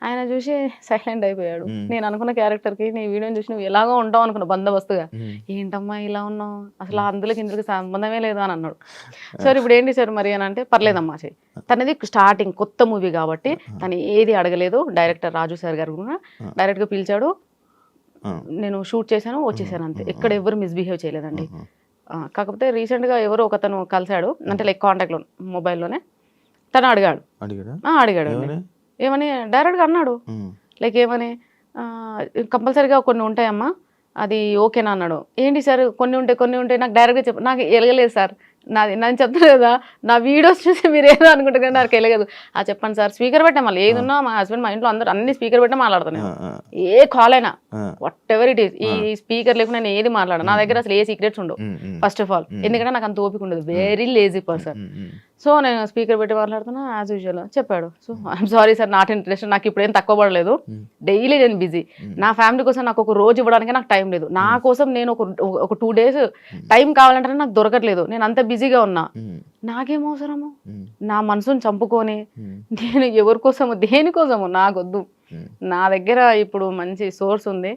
ఆయన చూసి సైలెంట్ అయిపోయాడు. నేను అనుకున్న క్యారెక్టర్ కి నీ వీడియోని చూసి నువ్వు ఎలాగో ఉంటావు అనుకున్నా బందోబస్తుగా, ఏంటమ్మా ఇలా ఉన్నావు, అసలు అందులోకి ఇందులోకి సంబంధమే లేదు అని అన్నాడు. సార్ ఇప్పుడు ఏంటి సార్ మరి అని అంటే, పర్లేదమ్మా చెయ్యి. తనది స్టార్టింగ్ కొత్త మూవీ కాబట్టి తను ఏది అడగలేదు. డైరెక్టర్ రాజు సార్ గారు కూడా డైరెక్ట్ గా పిలిచాడు, నేను షూట్ చేశాను, వచ్చేసాను అంతే. ఎక్కడ ఎవరు మిస్బిహేవ్ చేయలేదండి. కాకపోతే రీసెంట్ గా ఎవరో ఒకతను కలిశాడు, అంటే లైక్ కాంటాక్ట్ లో మొబైల్లోనే. తను అడిగాడు, ఏమని డైరెక్ట్ గా అన్నాడు, లైక్ ఏమని కంపల్సరీగా కొన్ని ఉంటాయమ్మా అది ఓకేనా అన్నాడు. ఏంటి సార్ కొన్ని ఉంటాయి నాకు డైరెక్ట్గా చెప్పు, నాకు ఎలగలేదు సార్, నేను చెప్తాను కదా నా వీడియోస్ చూసి మీరు ఏదో అనుకుంటే కానీ నాకు వెళ్ళగదు. చెప్పండి సార్, స్పీకర్ పెట్టా, మళ్ళీ ఏది ఉన్నా మా హస్బెండ్ మా ఇంట్లో అందరూ అన్ని స్పీకర్ పెట్టే మాట్లాడతాను, ఏ కాల్ అయినా వాట్ ఎవర్ ఇట్ ఈస్. ఈ స్పీకర్ లేకుండా నేను ఏది మాట్లాడను, నా దగ్గర అసలు ఏ సీక్రెట్స్ ఉండవు ఫస్ట్ ఆఫ్ ఆల్, ఎందుకంటే నాకు అంత ఓపిక ఉండదు, వెరీ లేజీ పర్సన్. సో నేను స్పీకర్ పెట్టి మాట్లాడుతున్నా యాజ్ యూజువల్. చెప్పాడు, so I'm sorry sir, not interest, నాకు ఇప్పుడు ఏం తక్కువ పడలేదు, డైలీ నేను బిజీ, నా ఫ్యామిలీ కోసం నాకు ఒక రోజు ఇవ్వడానికి నాకు టైం లేదు, నా కోసం నేను ఒక 2 days టైం కావాలంటే నాకు దొరకట్లేదు, నేను అంత బిజీగా ఉన్నా, నాకేం అవసరము నా మనసుని చంపుకొని నేను ఎవరి కోసము దేనికోసము నాకొద్దు. నా దగ్గర ఇప్పుడు మంచి సోర్స్ ఉంది,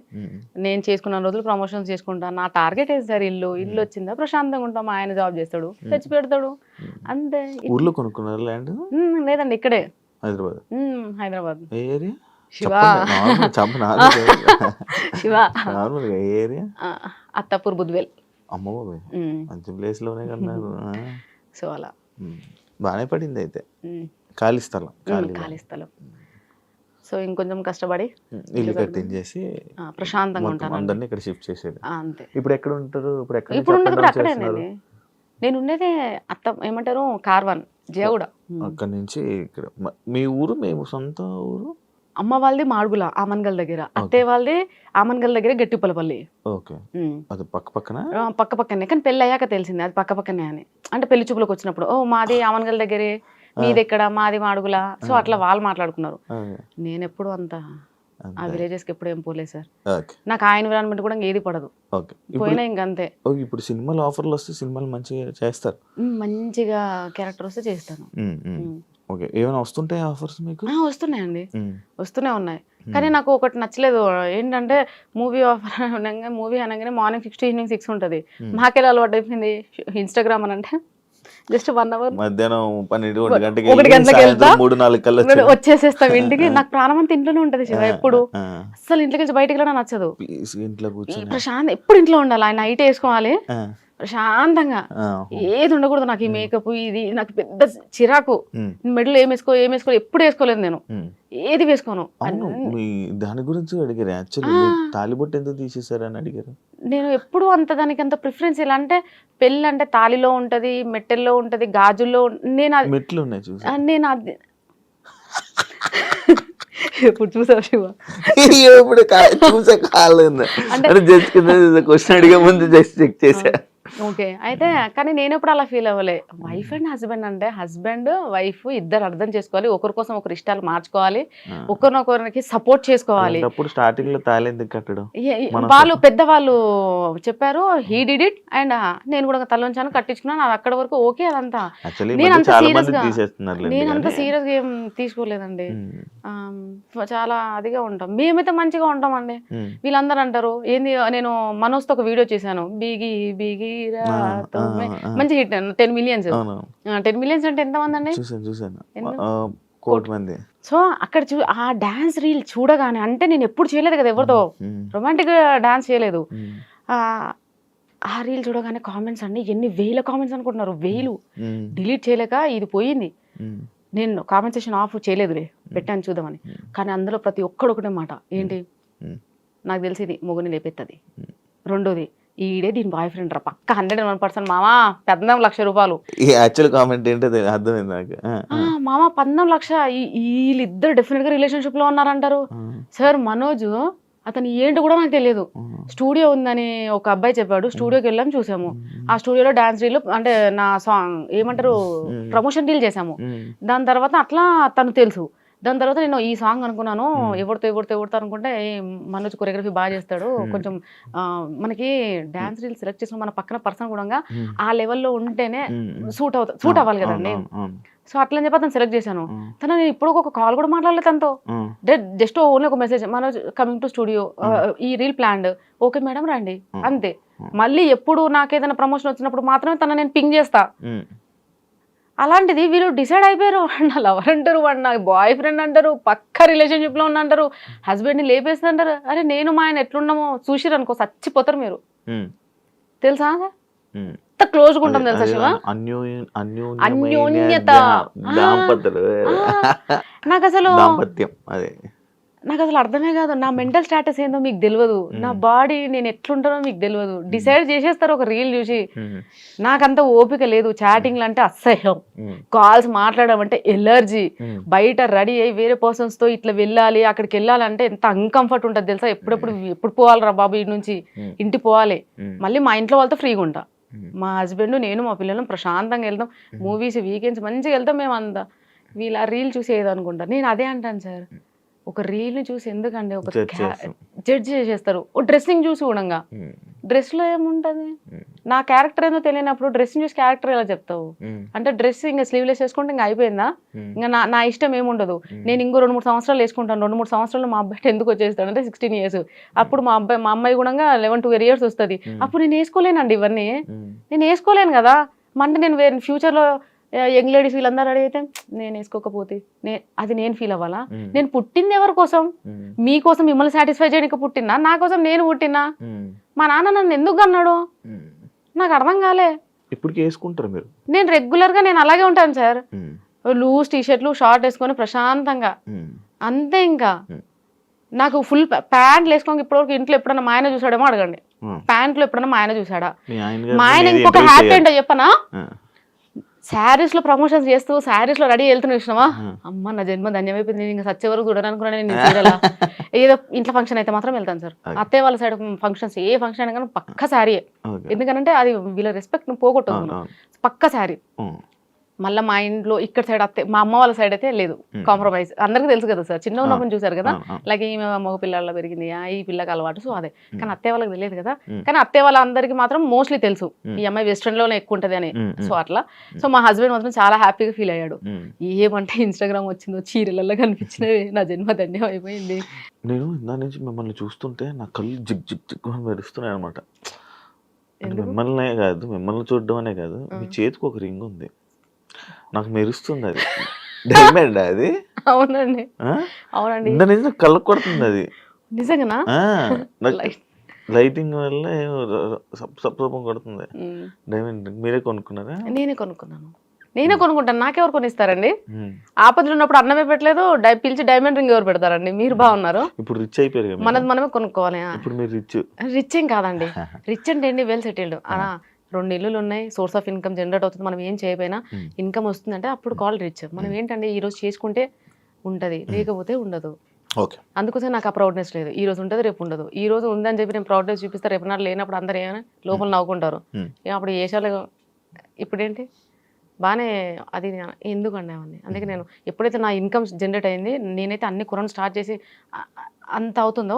నేను చేసుకున్న రోజులు ప్రమోషన్స్ చేసుకుంటా, నా టార్గెట్ ఏంటి సార్, ఇల్లు వచ్చిందా ప్రశాంతంగా ఉంటాం, ఆయన జాబ్ చేస్తాడు తెచ్చి పెడతాడు అంతే. ఊర్లో కొనుక్కున్నారు ల్యాండ్? లేదండి, ఇక్కడే హైదరాబాద్. అత్తాపూర్ బుద్వేల్. అమ్మ బాబాయ్, మంచి ప్లేస్ లోనే కన్నారు. సో అలా బాగానే పడింది అయితే. ఖాళీ స్థలం. సో ఇంకొంచెం కష్టపడి ఇల్లు కట్టించేసి ప్రశాంతంగా ఉంటాను, అందరినీ ఇక్కడ షిఫ్ట్ చేసేది. అంతే. ఇప్పుడు ఎక్కడ ఉంటారు? ఇప్పుడు ఉండదు అక్కడేనండి, నేను ఉండేదే ఏమంటారు కార్వాన్ జయగూడ. అక్కడ నుంచి ఇక్కడ మీ ఊరు? మేము సొంత ఊరు. అమ్మ వాళ్ళది మాడుగుల ఆమన్గల్ దగ్గర, అత్తయ్య వాళ్ళది ఆమన్గల్ దగ్గర గట్టిపల్లపల్లి. ఓకే, అది పక్కనే కానీ పెళ్ళి అయ్యాక తెలిసింది అది పక్కనే అని. అంటే పెళ్లి చూపులకు వచ్చినప్పుడు ఓ మాది ఆమన్గల్ దగ్గరే, మీది ఎక్కడ, మాది మాడుగుల. సో అట్లా వాళ్ళు మాట్లాడుకున్నారు. నేను ఎప్పుడు అంత ఆ విలేజెస్ కి ఎప్పుడు ఏం పోలేదు సార్, నాకు ఆ ఎన్విరాన్మెంట్ కూడా ఏది పడదు, పోయినా ఇంకంతే. ఇప్పుడు సినిమాలు ఆఫర్లు వస్తే సినిమాలు మంచిగా చేస్తారు, మంచిగా క్యారెక్టర్ వస్తే చేస్తాను. ఓకే, ఏమైనా వస్తుంటాయి ఆఫర్స్ మీకు? వస్తున్నాయండి, వస్తూనే ఉన్నాయి. కానీ నాకు ఒకటి నచ్చలేదు ఏంటంటే, మూవీ ఆఫర్ అనగానే మార్నింగ్ 6 to evening 6 ఉంటుంది. మాకెలా అలవాటు అయిపోయింది ఇన్స్టాగ్రామ్ అని అంటే జస్ట్ 1 hour మధ్యాహ్నం 1 గంటలకు వెళ్తా, 3-4 కల్లా వచ్చేసేస్తాం ఇంటికి. నాకు ప్రాణం అంతా ఇంట్లోనే ఉంటది శివ, ఎప్పుడు అసలు ఇంట్లోకి వెళ్ళి బయటకి వెళ్ళడం నచ్చదు. ప్రశాంత్ ఎప్పుడు ఇంట్లో ఉండాలి, ఆయన నైట్ వేసుకోవాలి ప్రశాంతంగా, ఏది ఉండకూడదు. నాకు ఈ మేకప్ ఇది నాకు పెద్ద చిరాకు. మెడలో ఏం వేసుకో ఎప్పుడు వేసుకోలేదు నేను, ఏది వేసుకోను. దాని గురించి అడిగారు యాక్చువల్లీ, తాలిబొట్టు ఎందుకు తీసేసారని అడిగారు. నేను ఎప్పుడు దానికి అంత ప్రిఫరెన్స్ ఇలా అంటే, పెళ్ళి అంటే తాలిలో ఉంటది, మెట్టెల్లో ఉంటది, గాజుల్లో. మెట్లు ఉన్నాయి చూసి నేను అది ఎప్పుడు చూసావు శివ? ఎప్పుడు చూసా కాలేదు అంటే జస్ట్ క్వశ్చన్ అడిగే ముందు జస్ట్ చెక్ చేసా. ఓకే, అయితే కానీ నేను ఎప్పుడు అలా ఫీల్ అవ్వలే. వైఫ్ అండ్ హస్బెండ్ అంటే హస్బెండ్ వైఫ్ ఇద్దరు అర్థం చేసుకోవాలి, ఒకరి కోసం ఒకరి ఇష్టాలు మార్చుకోవాలి, ఒకరినొకరికి సపోర్ట్ చేసుకోవాలి. స్టార్టింగ్ లో తాళెందుకు కట్టడం? వాళ్ళు పెద్దవాళ్ళు చెప్పారు, హీ డిడ్ ఇట్ అండ్ నేను కూడా తలొంచాను కట్టించుకున్నాను, అది అక్కడ వరకు ఓకే. అదంతా నేనంత సీరియస్ గా ఏం తీసుకోలేదండి, చాలా అదిగా ఉంటాం. మేమైతే మంచిగా ఉంటామండి. వీళ్ళందరూ అంటారు ఏంది, నేను మనోజ్తో ఒక వీడియో చేశాను, బీగి మంచి హిట్, 10 millions. 10 millions అంటే ఎంత మంది అండి? సో అక్కడ ఆ డాన్స్ రీల్ చూడగానే, అంటే నేను ఎప్పుడు చేయలేదు కదా ఎవరితో రొమాంటిక్ డాన్స్ చేయలేదు, ఆ రీల్ చూడగానే కామెంట్స్ అండి ఎన్ని వేల కామెంట్స్ అనుకుంటున్నారు, వేలు. డిలీట్ చేయలేక ఇది పోయింది. నేను కామెంట్ సెక్షన్ ఆఫ్ చేయలేదులే, పెట్టాను చూద్దామని. కానీ అందులో ప్రతి ఒక్కడు ఒకటే మాట ఏంటి, నాకు తెలిసి ఇది మొగుని లేపెత్తది, రెండోది ఈడే దీని బాయ్ ఫ్రెండ్ రా పక్క 101% మామా 14 లక్ష రూపాయలు. ఈ యాక్చువల్ కామెంట్ ఏంటో అర్థమైంది నాకు. మామా 14 లక్ష వీళ్ళిద్దరు డెఫినెట్ గా రిలేషన్షిప్ లో ఉన్నారంటారు. సార్ మనోజ్ అతను ఏంటి కూడా నాకు తెలియదు. స్టూడియో ఉందని ఒక అబ్బాయి చెప్పాడు, స్టూడియోకి వెళ్ళాము చూసాము. ఆ స్టూడియోలో డాన్స్ రీల్ అంటే నా సాంగ్ ఏమంటారు ప్రమోషన్ డీల్ చేసాము. దాని తర్వాత అట్లా తను తెలుసు. దాని తర్వాత నేను ఈ సాంగ్ అనుకున్నాను ఎవరితో అనుకుంటే మనోజ్ కొరియోగ్రఫీ బాగా చేస్తాడు, కొంచెం మనకి డాన్స్ రీల్ సెలెక్ట్ చేసిన మన పక్కన పర్సన్ కూడా ఆ లెవెల్లో ఉంటేనే సూట్ అవ్వాలి కదండి. సో అట్లా అని చెప్పి అతను సెలెక్ట్ చేశాను. తను నేను ఇప్పుడు ఒక కాల్ కూడా మాట్లాడలేదు తనతో. జస్ట్ ఓన్లీ ఒక message, Manoj coming to studio, ఈ రీల్ ప్లాన్డ్, ఓకే మేడం రండి అంతే. మళ్ళీ ఎప్పుడు నాకు ఏదైనా ప్రమోషన్ వచ్చినప్పుడు మాత్రమే తన నేను పింగ్ చేస్తా. అలాంటిది వీళ్ళు డిసైడ్ అయిపోయారు, నా లవర్ అంటారు, వాడు నా బాయ్ ఫ్రెండ్ అంటారు, పక్క రిలేషన్షిప్ లో ఉన్నా అంటారు, హస్బెండ్ ని లేపేస్తా అంటారు. అరే నేను మా ఆయన ఎట్లున్నామో చూసిరు అనుకో చచ్చిపోతారు మీరు. తెలుసా ఎంత క్లోజ్ గా ఉంటాం తెలుసా శివ, అన్యోన్యత. నాకు అసలు అర్థమే కాదు, నా మెంటల్ స్టాటస్ ఏందో మీకు తెలియదు, నా బాడీ నేను ఎట్లుంటానో మీకు తెలియదు. డిసైడ్ చేసేస్తారు ఒక రీల్ చూసి. నాకంత ఓపిక లేదు, చాటింగ్లు అంటే అసహ్యం, కాల్స్ మాట్లాడడం అంటే ఎలర్జీ, బయట రెడీ అయ్యి వేరే పర్సన్స్ తో ఇట్లా వెళ్ళాలి అక్కడికి వెళ్ళాలంటే ఎంత అన్కంఫర్ట్ ఉంటుంది తెలుసా. ఎప్పుడు పోవాలరా బాబు ఇంటి నుంచి, ఇంటికి పోవాలి, మళ్ళీ మా ఇంట్లో వాళ్ళతో ఫ్రీగా ఉంటా. మా హస్బెండ్ నేను మా పిల్లలు ప్రశాంతంగా వెళ్తాం, మూవీస్ వీకెండ్స్ మంచిగా వెళ్తాం. మేము అంతా వీళ్ళ రీల్ చూసి ఏదనుకుంటా. నేను అదే అంటాను సార్, ఒక రీల్ని చూసి ఎందుకండి ఒక జడ్జ్ చేసేస్తారు. ఓ డ్రెస్సింగ్ చూసి కూడా, డ్రెస్ లో ఏముంటది, నా క్యారెక్టర్ ఏదో తెలియనప్పుడు డ్రెస్సింగ్ చూసి క్యారెక్టర్ ఎలా చెప్తావు? అంటే డ్రెస్ ఇంకా స్లీవ్లెస్ వేసుకుంటే ఇంకా అయిపోయిందా? ఇంకా నా ఇష్టం ఏముండదు. నేను ఇంకో 2-3 సంవత్సరాలు వేసుకుంటాను, 2-3 సంవత్సరాలు మా అబ్బాయి ఎందుకు వచ్చేస్తాడు అంటే 16 years. అప్పుడు మా అమ్మాయి కూడా 11-12 years వస్తుంది. అప్పుడు నేను వేసుకోలేనండి ఇవన్నీ, నేను వేసుకోలేను కదా. అంటే నేను వేరే ఫ్యూచర్లో యంగ్ లేడీస్ వీళ్ళందరూ అడిగితే నేను వేసుకోకపోతే అది నేను ఫీల్ అవ్వాలా? నేను పుట్టింది ఎవరి కోసం? మీకోసం, మిమ్మల్ని సాటిస్ఫై చేయడానికి పుట్టినా, నా కోసం నేను పుట్టినా? మా నాన్న నన్ను ఎందుకు అన్నాడు నాకు అర్థం కాలే. ఇప్పుడు వేసుకుంటారు మీరు? నేను రెగ్యులర్ గా నేను అలాగే ఉంటాను సార్, లూజ్ టీషర్ట్లు షార్ట్ వేసుకొని ప్రశాంతంగా అంతే. ఇంకా నాకు ఫుల్ ప్యాంట్లు వేసుకోండి. ఇప్పటివరకు ఇంట్లో ఎప్పుడన్నా మా ఆయన చూసాడేమో అడగండి, ప్యాంట్లు ఎప్పుడన్నా మా ఆయన చూసాడా? మా ఆయన ఇంకొక హ్యాపీ ఏంటో చెప్పనా, శారీస్ లో ప్రమోషన్స్ చేస్తూ శారీస్ లో రెడీ వెళ్తున్నా చూసినావా, అమ్మ నా జన్మ ధన్యమైపోయింది, నేను ఇంకా సచ్చే వరకు చూడాలనుకున్నాను. నేను చీరలా ఏదో ఇంట్లో ఫంక్షన్ అయితే మాత్రం వెళ్తాను సార్. అత్తయ్య వాళ్ళ సైడ్ ఫంక్షన్స్ ఏ ఫంక్షన్ అయినా కానీ పక్క శారీ, ఎందుకంటే అది వీళ్ళ రెస్పెక్ట్ పక్కో పక్క శారీ. మళ్ళీ మా ఇంట్లో ఇక్కడ సైడ్ మా అమ్మ వాళ్ళ సైడ్ అయితే లేదు కాంప్రమైజ్. అందరికీ తెలుసు కదా సార్, చిన్న ఉన్నప్పుడు చూసారు కదా, లైక్ ఈమె మగ పిల్లల్లో పెరిగింది, ఈ పిల్లకి అలవాటు, సో అదే. కానీ అత్తయ్య వాళ్ళకి తెలియదు కదా. కానీ అత్తయ్య వాళ్ళందరికీ మాత్రం మోస్ట్లీ తెలుసు ఈ అమ్మాయి వెస్ట్రన్ లోనే ఎక్కువ ఉంటది అని. సో అట్లా. సో మా హస్బెండ్ మాత్రం చాలా హ్యాపీగా ఫీల్ అయ్యాడు. ఏమంటే ఇన్స్టాగ్రామ్ వచ్చిందో చీరలలో కనిపించినవి, నా జన్మ ధన్యం అయిపోయింది. నేను దాని నుంచి మిమ్మల్ని చూస్తుంటే నా కళ్ళు జిగ్ జిగ్ జిగ్ మెరుస్తున్నాయి అనమాట. మిమ్మల్నే కాదు, మిమ్మల్ని చూడడం అనే కాదు, మీ చేతికి ఒక రింగ్ ఉంది, నాకు మెరుస్తుంది. అది డైమండ్ అది? అవునండి, అవునండి, నిజం కళ్ళకు కొడుతుంది అది. నిజంగా లైటింగ్ వల్ల సప్సపం కొడుతుంది. డైమండ్ మీరే కొనుక్కున్నారా? నేనే కొనుక్కుంటాను, నాకెవరు కొనిస్తారండి? ఆపదలు ఉన్నప్పుడు అన్నమే పెట్టలేదు, పిలిచి డైమండ్ రింగ్ ఎవరు పెడతారండి? మీరు బాగున్నారు, ఇప్పుడు రిచ్ అయిపోయారు, మనమే కొనుక్కోవాలి. ఇప్పుడు మీరు రిచ్ ఏం కాదండి, రిచ్ అంటే ఏంటి, వెల్ సెటిల్డ్. 2 ఇల్లులు ఉన్నాయి, సోర్స్ ఆఫ్ ఇన్కమ్ జనరేట్ అవుతుంది, మనం ఏం చేయకపోయినా ఇన్కమ్ వస్తుందంటే అప్పుడు కాల్ రిచ్. మనం ఏంటంటే ఈ రోజు చేసుకుంటే ఉంటది, లేకపోతే ఉండదు. అందుకోసం నాకు ఆ ప్రౌడ్నెస్ లేదు. ఈ రోజు ఉంటుంది, రేపు ఉండదు. ఈ రోజు ఉందని చెప్పి నేను ప్రౌడ్నెస్ చూపిస్తే రేపు నాడు లేనప్పుడు అందరు ఏమైనా లోపల నవ్వుకుంటారు. అప్పుడు ఏషాలు ఇప్పుడేంటి బాగానే అది ఎందుకండి అవన్నీ. అందుకే నేను ఎప్పుడైతే నా ఇన్కమ్ జనరేట్ అయింది, నేనైతే అన్ని కొనడం స్టార్ట్ చేసి అంత అవుతుందో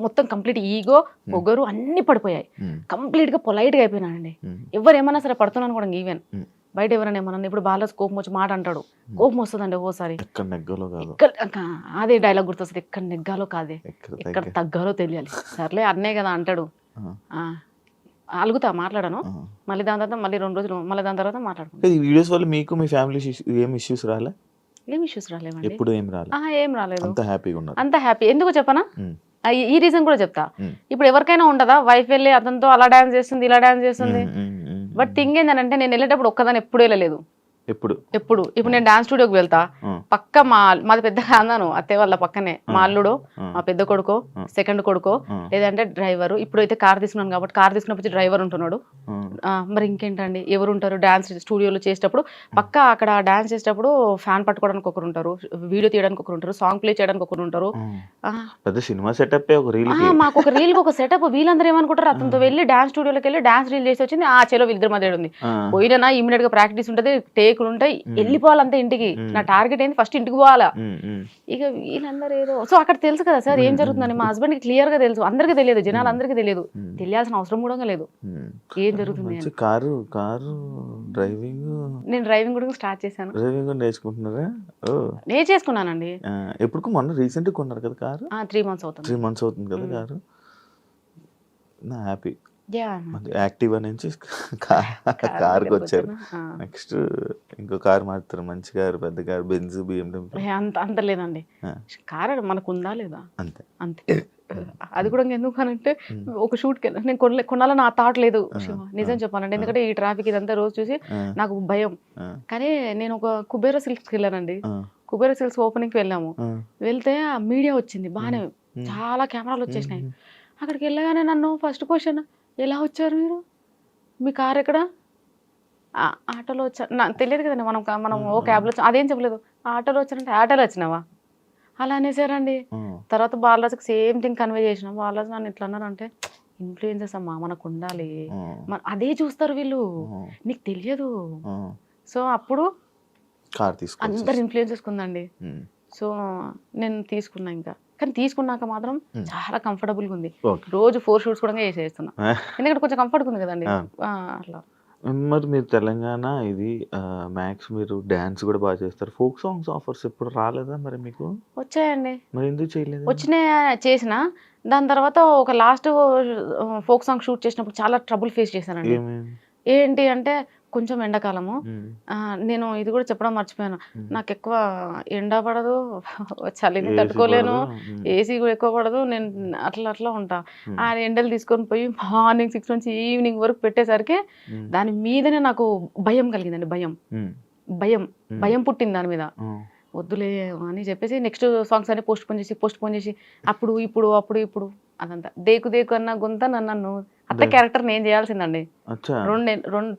మొత్తం కంప్లీట్ ఈగో పొగరు అన్ని పడిపోయాయి. కంప్లీట్ గా పొలైట్ గా అయిపోయినానండి. ఎవరు ఏమన్నా సరే పడుతున్నాను కూడా. ఈవెన్ బయట ఎవరైనా ఏమన్నా ఇప్పుడు బాగా కోపం వచ్చి మాట అంటాడు, కోపం వస్తుందండి ఓసారి. అదే డైలాగ్ గుర్తొస్తుంది, ఎక్కడ నెగ్గాలో కాదే ఎక్కడ తగ్గాలో తెలియాలి. సర్లే అన్నే కదా అంటాడు, అలుగుతా మాట్లాడాను. మళ్ళీ దాని తర్వాత మళ్ళీ 2 రోజులు మళ్ళీ దాని తర్వాత మాట్లాడుకుంటాను. ఈ వీడియోస్ వల్ల మీకు మీ ఫ్యామిలీ ఏం ఇష్యూస్ రాలే? ఏం ఇష్యూస్ రాలేవండి, ఎప్పుడు ఏం రాలేదు, అంత హ్యాపీగా ఉన్నారు. అంత హ్యాపీ. ఎందుకు చెప్పనా, ఈ రీజన్ కూడా చెప్తా. ఇప్పుడు ఎవరికైనా ఉండదా, వైఫ్ వెళ్ళి అతనితో అలా డాన్స్ చేస్తుంది, ఇలా డాన్స్ చేస్తుంది. బట్ థింగ్ ఏంటంటే నేను వెళ్ళేటప్పుడు ఒక్కదాన్ని ఎప్పుడు వెళ్ళలేదు. ఇప్పుడు నేను డాన్స్ స్టూడియోకి వెళ్తా, పక్క మాది పెద్ద కాందాను అత్తయ్య వాళ్ళ పక్కనే మా అల్లుడు, మా పెద్ద కొడుకో, సెకండ్ కొడుకో, లేదంటే డ్రైవర్. ఇప్పుడు అయితే కార్ తీసుకున్నాను కాబట్టి కార్ తీసుకున్నప్పుడు డ్రైవర్ ఉంటున్నాడు. మరి ఇంకేంటండి ఎవరు ఉంటారు డాన్స్ స్టూడియోలో చేసేటప్పుడు? పక్క అక్కడ డాన్స్ చేసేటప్పుడు ఫ్యాన్ పట్టుకోవడానికి ఒకరు ఉంటారు, వీడియో తీయడానికి ఒకరు ఉంటారు, సాంగ్ ప్లే చేయడానికి ఒకరు ఉంటారు. సినిమా సెటప్ మాకు ఒక రీల్ ఒక సెటప్. వీళ్ళందరూ ఏమనుకుంటారు, అతనితో వెళ్ళి డాన్స్ స్టూడియోలోకి వెళ్ళి డాన్స్ రీల్ చేసి వచ్చింది, ఆ చెలో వీళ్ళిద్దరి మధ్య ఉంది. పోయినా ఇమీడియట్ గా ప్రాక్టీస్ ఉంటది, టేకులు ఉంటాయి, వెళ్ళిపోవాలంతే ఇంటికి. నా టార్గెట్ ఏంది ఫస్ట్ ఇంటికి పోవాలా. ఇక వీళ్ళందరూ ఏదో సో అక్కడ తెలుసు కదా సార్ ఏం జరుగుతుందని. మా హస్బెండ్ కి క్లియర్ గా తెలుసు, అందరికీ తెలియదు, జనాలు అందరికీ తెలియదు, తెలియాల్సిన అవసరం కూడా లేదు ఏం జరుగుతుంది. కారు డ్రైవింగ్ నేను డ్రైవింగ్ కూడా స్టార్ట్ చేశాను. డ్రైవింగ్ నేర్చుకుంటున్నారా? నేర్చేసుకున్నానండి. ఎప్పుడు మొన్న రీసెంట్ గా కొన్నారు కదా కారు? 3 months అవుతుంది. 3 months అవుతుంది కదా కారు. నా హ్యాపీ. యాక్టివా నుంచి కార్కి వచ్చారు. నెక్స్ట్ ఇంకో కార్ మారుతారు, మంచి కారు, పెద్ద కారు, బెంజ్, BMW. అంత లేదండి, కార్ మనకు ఉందా లేదా అంతే అంతే. అది కూడా ఎందుకు అనంటే ఒక షూట్కి వెళ్ళి నేను కొనాలని నా థాట్ లేదు నిజం చెప్పాలంటే. ఎందుకంటే ఈ ట్రాఫిక్ ఇదంతా రోజు చూసి నాకు భయం. కానీ నేను ఒక కుబేరా సిల్క్స్కి వెళ్ళానండి. కుబేరా సిల్క్స్ ఓపెనింగ్కి వెళ్ళాము. వెళ్తే ఆ మీడియా వచ్చింది బాగానే, చాలా కెమెరాలు వచ్చేసినాయి. అక్కడికి వెళ్ళగానే నన్ను ఫస్ట్ క్వశ్చన్, ఎలా వచ్చారు మీరు, మీ కార్ ఎక్కడ? ఆటోలో వచ్చా, నాకు తెలియదు కదండి, మనం ఓ క్యాబ్లో వచ్చా, అదేం చెప్పలేదు. ఆటోలో వచ్చానంటే ఆటోలో వచ్చినావా అలా అనేసారండి. తర్వాత బాలరాజుకి సేమ్ థింగ్ కన్వే చేసిన. బాలరాజు నన్ను ఇట్లా అన్నారంటే, ఇన్ఫ్లుయెన్సెస్ అమ్మా మనకు ఉండాలి, అదే చూస్తారు వీళ్ళు, నీకు తెలియదు. సో అప్పుడు అందరు ఇన్ఫ్లుయెన్సెస్ ఉందండి. సో నేను తీసుకున్నా ఇంకా. కానీ తీసుకున్నాక మాత్రం చాలా కంఫర్టబుల్గా ఉంది. రోజు 4 shoots కూడా చేసేస్తున్నా, ఎందుకంటే కొంచెం కంఫర్ట్గా ఉంది కదండి అట్లా. మరి మీరు తెలంగాణ ఇది మ్యాక్స్ మీరు డాన్స్ కూడా బాగా చేస్తారు. ఫోక్ సాంగ్స్ ఆఫర్స్ ఎప్పుడు రాలేదా మరి మీకు? వచ్చాయండి. మరి ఎందుకు చేయలేదు? వచ్చినాయి, చేసిన. దాని తర్వాత ఒక లాస్ట్ ఫోక్ సాంగ్ షూట్ చేసినప్పుడు చాలా ట్రబుల్ ఫేస్ చేశానండి. ఏంటి అంటే కొంచెం ఎండాకాలము, నేను ఇది కూడా చెప్పడం మర్చిపోయాను, నాకు ఎక్కువ ఎండ పడదు, చలిని తట్టుకోలేను, ఏసీ కూడా ఎక్కువ పడదు, నేను అట్లా ఉంటా. ఆ ఎండలు తీసుకొని పోయి మార్నింగ్ 6 నుంచి ఈవినింగ్ వరకు పెట్టేసరికి దాని మీదనే నాకు భయం కలిగిందండి. భయం పుట్టింది దాని మీద. వద్దులే అని చెప్పేసి నెక్స్ట్ సాంగ్స్ అన్ని పోస్ట్ పోన్ చేసి అప్పుడు ఇప్పుడు అదంతా దేకు అన్న గుంత నన్ను అత్త క్యారెక్టర్ నేను చేయాల్సిందండి.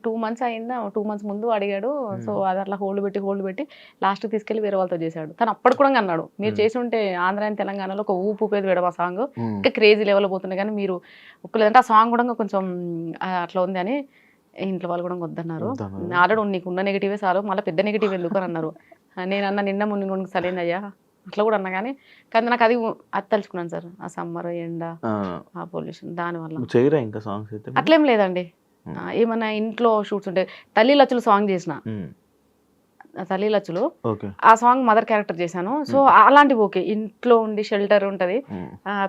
2 months అయిందా, 2 months ముందు అడిగాడు. సో అది అట్లా హోల్డ్ పెట్టి లాస్ట్ తీసుకెళ్లి వేరే వాళ్ళతో చేశాడు. తను అప్పుడు కూడా అన్నాడు, మీరు చేసి ఉంటే ఆంధ్ర అండ్ తెలంగాణలో ఒక ఊపేది వేయడం ఆ సాంగ్ ఇంకా క్రేజీ లెవెల్ పోతుంది, కానీ మీరు ఒక్కలేదంటే ఆ సాంగ్ కూడా కొంచెం అట్లా ఉంది అని ఇంట్లో వాళ్ళు కూడా వద్దన్నారు. ఆల్రెడీ నీకు ఉన్న నెగిటివే చాలు, మళ్ళీ పెద్ద నెగిటివ్ ఎందుకు అని అన్నారు. నేనన్నా నిన్న మున్ని సరైనదయ్యా అట్లా కూడా అన్నా, కానీ నాకు అది తలుచుకున్నాను సార్. ఆ సమ్మర్ ఎండ, ఆ పొల్యూషన్, దానివల్ల ఇంకా సాంగ్స్ అయితే అట్లేం లేదండి. ఏమన్నా ఇంట్లో షూట్స్ ఉంటాయి. తల్లి లచ్చులు సాంగ్ చేసిన, తల్లి లచ్చులు ఆ సాంగ్ మదర్ క్యారెక్టర్ చేశాను. సో అలాంటివి ఓకే, ఇంట్లో ఉండి షెల్టర్ ఉంటది,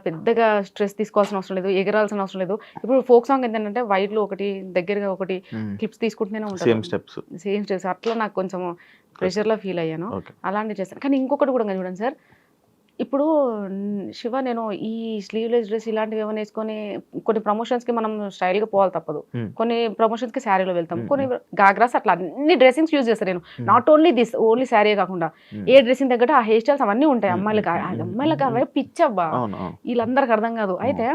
పెద్దగా స్ట్రెస్ తీసుకోవాల్సిన అవసరం లేదు, ఎగరాల్సిన అవసరం లేదు. ఇప్పుడు ఫోక్ సాంగ్ ఏంటంటే వైడ్లు ఒకటి దగ్గరగా ఒకటి క్లిప్స్ తీసుకుంటూనే ఉంటాయి, సేమ్ స్టెప్స్. అట్లా నాకు కొంచెం ప్రెషర్లో ఫీల్ అయ్యాను, అలాంటివి చేస్తాను. కానీ ఇంకొకటి కూడా చూడండి సార్, ఇప్పుడు శివ నేను ఈ స్లీవ్లెస్ డ్రెస్ ఇలాంటివి ఏమైనా వేసుకొని కొన్ని ప్రమోషన్స్కి మనం స్టైల్గా పోవాలి తప్పదు. కొన్ని ప్రమోషన్స్కి శారీలో వెళ్తాం, కొన్ని గాగ్రాస్, అట్లా అన్ని డ్రెస్సింగ్స్ యూజ్ చేస్తాను నేను. నాట్ ఓన్లీ శారీ కాకుండా ఏ డ్రెస్సింగ్ తగ్గట్టు ఆ హెయిర్ స్టైల్స్ అవన్నీ ఉంటాయి. అమ్మాయిలకు అవే పిచ్చబ్బా, వీళ్ళందరికి అర్థం కాదు. అయితే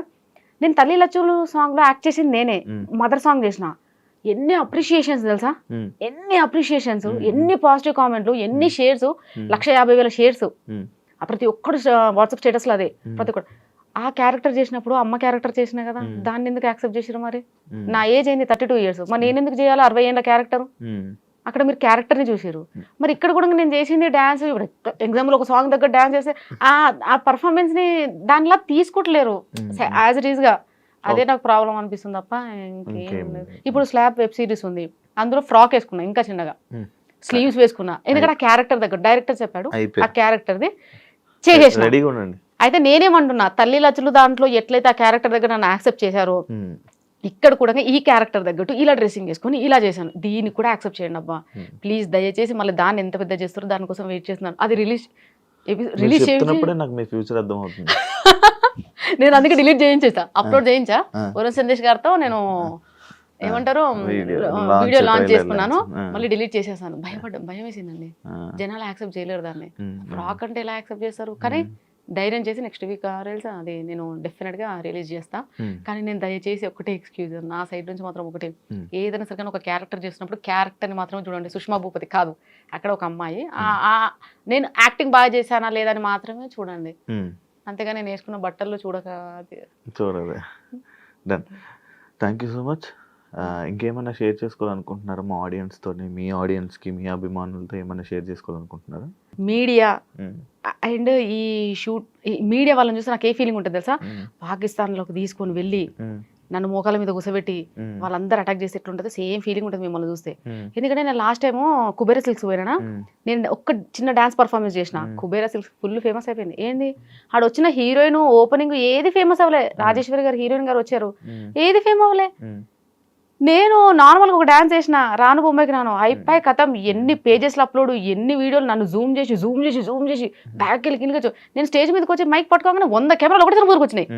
నేను తల్లి లచ్చులు సాంగ్ లో యాక్ట్ చేసింది నేనే, మదర్ సాంగ్ చేసిన. ఎన్ని అప్రిషియేషన్స్ తెలుసా, ఎన్ని అప్రిషియేషన్స్, ఎన్ని పాజిటివ్ కామెంట్లు, ఎన్ని షేర్స్, 150,000 షేర్స్. ప్రతి ఒక్కడు వాట్సాప్ స్టేటస్లో అదే, ప్రతి ఒక్కడు. ఆ క్యారెక్టర్ చేసినప్పుడు అమ్మ క్యారెక్టర్ చేసినా కదా, దాన్ని ఎందుకు యాక్సెప్ట్ చేసిరు? మరి నా ఏజ్ అయింది 32 years, మరి నేను ఎందుకు చేయాలి 60 ఏళ్ళ క్యారెక్టర్? అక్కడ మీరు క్యారెక్టర్ని చూసారు. మరి ఇక్కడ కూడా నేను చేసింది డ్యాన్స్. ఇప్పుడు ఎగ్జాంపుల్ ఒక సాంగ్ దగ్గర డ్యాన్స్ చేస్తే ఆ పర్ఫార్మెన్స్ని దానిలా తీసుకోవట్లేరు యాజ్ ఇట్ ఈస్గా. అదే నాకు ప్రాబ్లం అనిపిస్తుంది తప్ప ఇంకేం లేదు. ఇప్పుడు స్లాబ్ వెబ్ సిరీస్ ఉంది, అందులో ఫ్రాక్ వేసుకున్నా, ఇంకా చిన్నగా స్లీవ్స్ వేసుకున్నా, ఎందుకంటే ఆ క్యారెక్టర్ దగ్గర డైరెక్టర్ చెప్పాడు ఆ క్యారెక్టర్ది చేసేసిన. అయితే నేనేమంటున్నా, తల్లి లచ్చులు దాంట్లో ఎట్లయితే ఆ క్యారెక్టర్ దగ్గర నన్ను యాక్సెప్ట్ చేశారో, ఇక్కడ కూడా ఈ క్యారెక్టర్ తగ్గట్టు ఇలా డ్రెస్సింగ్ చేసుకుని ఇలా చేశాను, దీన్ని కూడా యాక్సెప్ట్ చేయండి అబ్బా ప్లీజ్, దయచేసి. మళ్ళీ దాన్ని ఎంత పెద్ద చేస్తారో దానికోసం వెయిట్ చేస్తున్నాను. అది రిలీజ్ చేసినప్పుడే నాకు మీ ఫ్యూచర్ అర్థమవుతుంది. నేను అందుకే డిలీట్ చేయించేసా, అప్లోడ్ చేయించా వరుణ్ సందేశ్ గారితో. నేను ఏమంటారు వీడియో లాంచ్ చేసుకున్నాను, మళ్ళీ డిలీట్ చేసేసాను. భయం వేసిందండి, జనాలు యాక్సెప్ట్ చేయలేరు దాన్ని. ఫ్రాక్ అంటే ఎలా యాక్సెప్ట్ చేస్తారు? కానీ ధైర్యం చేసి నెక్స్ట్ వీక్ రీల్స్ అది నేను డెఫినెట్గా రిలీజ్ చేస్తా. కానీ నేను దయచేసి ఒకటే ఎక్స్క్యూజ్ నా సైడ్ నుంచి మాత్రం ఒకటే, ఏదైనా సరిగ్గా ఒక క్యారెక్టర్ చేసినప్పుడు క్యారెక్టర్ని మాత్రమే చూడండి. సుష్మా భూపతి కాదు, అక్కడ ఒక అమ్మాయి, నేను యాక్టింగ్ బాగా చేశానా లేదని మాత్రమే చూడండి. అంతేగా నేను వేసుకున్న బట్టల్లో చూడలే. Done, thank you so much. ఇంకేమైనా షేర్ చేసుకోవాలనుకుంటున్నారా మా ఆడియన్స్ తోని, మీ ఆడియన్స్ కి, మీ అభిమానులతో ఏమైనా షేర్ చేసుకోవాలనుకుంటున్నారా? మీడియా అండ్ ఈ మీడియా వాళ్ళని చూస్తే నాకు ఏ ఫీలింగ్ ఉంటుంది తెలుసా? పాకిస్తాన్లోకి తీసుకొని వెళ్ళి నన్ను మోకాల మీద కూసబెట్టి వాళ్ళందరూ అటాక్ చేసి ఎట్లుంటుంది, సేమ్ ఫీలింగ్ ఉంటుంది మిమ్మల్ని చూస్తే. ఎందుకంటే నేను లాస్ట్ టైం కుబేరా సిల్క్స్ పోయినా, నేను ఒక్క చిన్న డాన్స్ పర్ఫార్మెన్స్ చేసిన, కుబేరా సిల్క్స్ ఫుల్ ఫేమస్ అయిపోయింది. ఏంది ఆడ వచ్చిన హీరోయిన్ ఓపెనింగ్ ఏది ఫేమస్ అవ్వలే, రాజేశ్వరి గారు హీరోయిన్ గారు వచ్చారు, ఏది ఫేమ్ అవ్వలే. నేను నార్మల్గా ఒక డాన్స్ చేసిన, రాను బొమ్మకి రాను అయిపోయి కథం, ఎన్ని పేజెస్లో అప్లోడ్, ఎన్ని వీడియోలు, నన్ను జూమ్ చేసి బ్యాక్ వెళ్ళి కిందకి. నేను స్టేజ్ మీదకి వచ్చి మైక్ పట్టుకోగానే 100 కెమెరాలు ఒకటి ముందుకు వచ్చినాయి.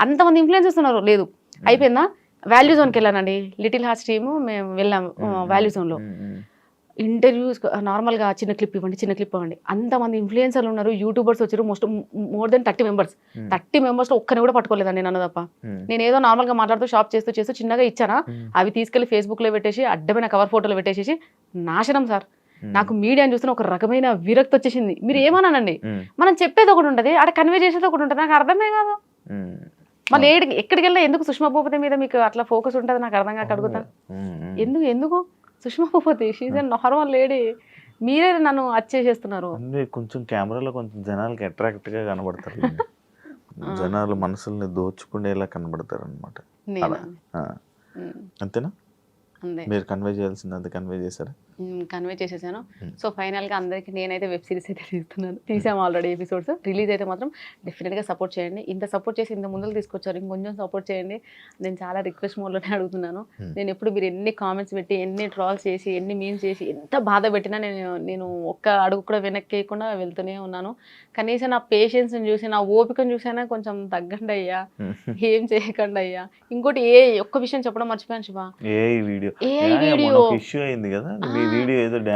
అంతమంది ఇన్ఫ్లుయెన్స్ ఇస్తున్నారు. లేదు అయిపోయిందా, వాల్యూ జోన్కి వెళ్ళానండి, లిటిల్ హార్ట్స్ టీము మేము వెళ్ళాము వాల్యూ జోన్లో. ఇంటర్వ్యూస్ నార్మల్గా చిన్న క్లిప్ ఇవ్వండి, అంతమంది ఇన్ఫ్లుయెన్సర్లు ఉన్నారు, యూట్యూబర్స్ వచ్చారు, మోర్ దెన్ 30 మెంబర్స్. 30 మెంబర్స్లో ఒక్కరిని కూడా పట్టుకోలేదండి నన్ను తప్ప. నేను ఏదో నార్మల్గా మాట్లాడుతూ షాప్ చేస్తూ చిన్నగా ఇచ్చానా, అవి తీసుకెళ్లి ఫేస్బుక్లో పెట్టేసి అడ్డమైన కవర్ ఫోటోలు పెట్టేసి నాశనం సార్. నాకు మీడియాని చూస్తున్న ఒక రకమైన విరక్తి వచ్చేసింది. మీరు ఏమన్నానండి, మనం చెప్పేది ఒకటి ఉంటుంది, అక్కడ కన్వే చేసేది ఒకటి ఉంటుంది, నాకు అర్థమే కాదు. మళ్ళీ ఎక్కడికి వెళ్ళినా ఎందుకు సుష్మా భూపతి మీద మీకు అట్లా ఫోకస్ ఉంటుంది నాకు అర్థం కాక అడుగుతా. ఎందుకు Sushma Bhupathi, she's a normal lady, మీరే నన్ను చేసేస్తున్నారు. కొంచెం కెమెరాలో కొంచెం జనాలకి అట్రాక్ట్ గా కనబడతారు, జనాలు మనసుల్ని దోచుకునేలా కనబడతారు అనమాట. అంతేనా? మీరు కన్వే చేయాల్సింది కన్వే చేశారా? కన్వే చేసేసాను. సో ఫైనల్గా అందరికీ నేనైతే వెబ్ సిరీస్ అయితే తీసాము ఆల్రెడీ ఎపిసోడ్స్. రిలీజ్ అయితే మాత్రం డెఫినెట్గా సపోర్ట్ చేయండి. ఇంత సపోర్ట్ చేసి ఇంత ముందుకు తీసుకొచ్చారు, ఇంకొంచెం సపోర్ట్ చేయండి. నేను చాలా రిక్వెస్ట్ మోడ్లోనే అడుగుతున్నాను. నేను ఎప్పుడు మీరు ఎన్ని కామెంట్స్ పెట్టి, ఎన్ని ట్రాల్స్ చేసి, ఎన్ని మీమ్స్ చేసి, ఎంత బాధ పెట్టినా నేను ఒక్క అడుగు కూడా వెనక్కి వేయకుండా వెళ్తూనే ఉన్నాను. కనీసం నా పేషెన్స్ని చూసి, నా ఓపికను చూసైనా కొంచెం తగ్గండి అయ్యా, ఏం చేయకండి అయ్యా. ఇంకోటి ఒక్క విషయం చెప్పడం మర్చిపోయాను శివ,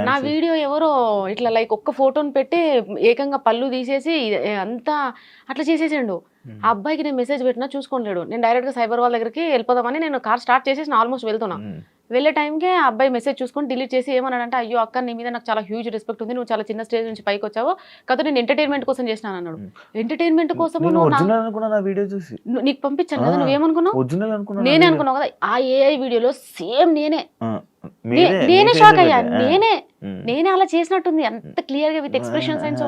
నా వీడియో ఎవరో ఇట్లా లైక్ ఒక్క ఫోటోని పెట్టి ఏకంగా పళ్ళు తీసేసి అంతా అట్లా చేసేసాడు. ఆ అబ్బాయికి నేను మెసేజ్ పెట్టినా చూసుకోలేడు. నేను డైరెక్ట్గా సైబర్ వాళ్ళ దగ్గరికి వెళ్ళిపోదామని నేను కార్ స్టార్ట్ చేసేసి ఆల్మోస్ట్ వెళ్తున్నా. వెళ్ళే టైంకే ఆ అబ్బాయి మెసేజ్ చూసుకొని డిలీట్ చేసి ఏమన్నాడంటే, అయ్యో అక్క నీ మీద నాకు చాలా హ్యూజ్ రెస్పెక్ట్ ఉంది, నువ్వు చాలా చిన్న స్టేజ్ నుంచి పైకి వచ్చావు కదా, నేను ఎంటర్టైన్మెంట్ కోసం చేసినాను అన్నాడు. ఎంటర్టైన్మెంట్ కోసం నీకు పంపించాను కదా, నువ్వేమనుకున్నావు? నేనే అనుకున్నావు కదా. ఆ ఏఐ వీడియోలో సేమ్ నేనే షాక్ అయ్యా. నేనే అలా చేసినట్టుంది, అంత క్లియర్ గా విత్ ఎక్స్ప్రెషన్స్ అండ్ సో.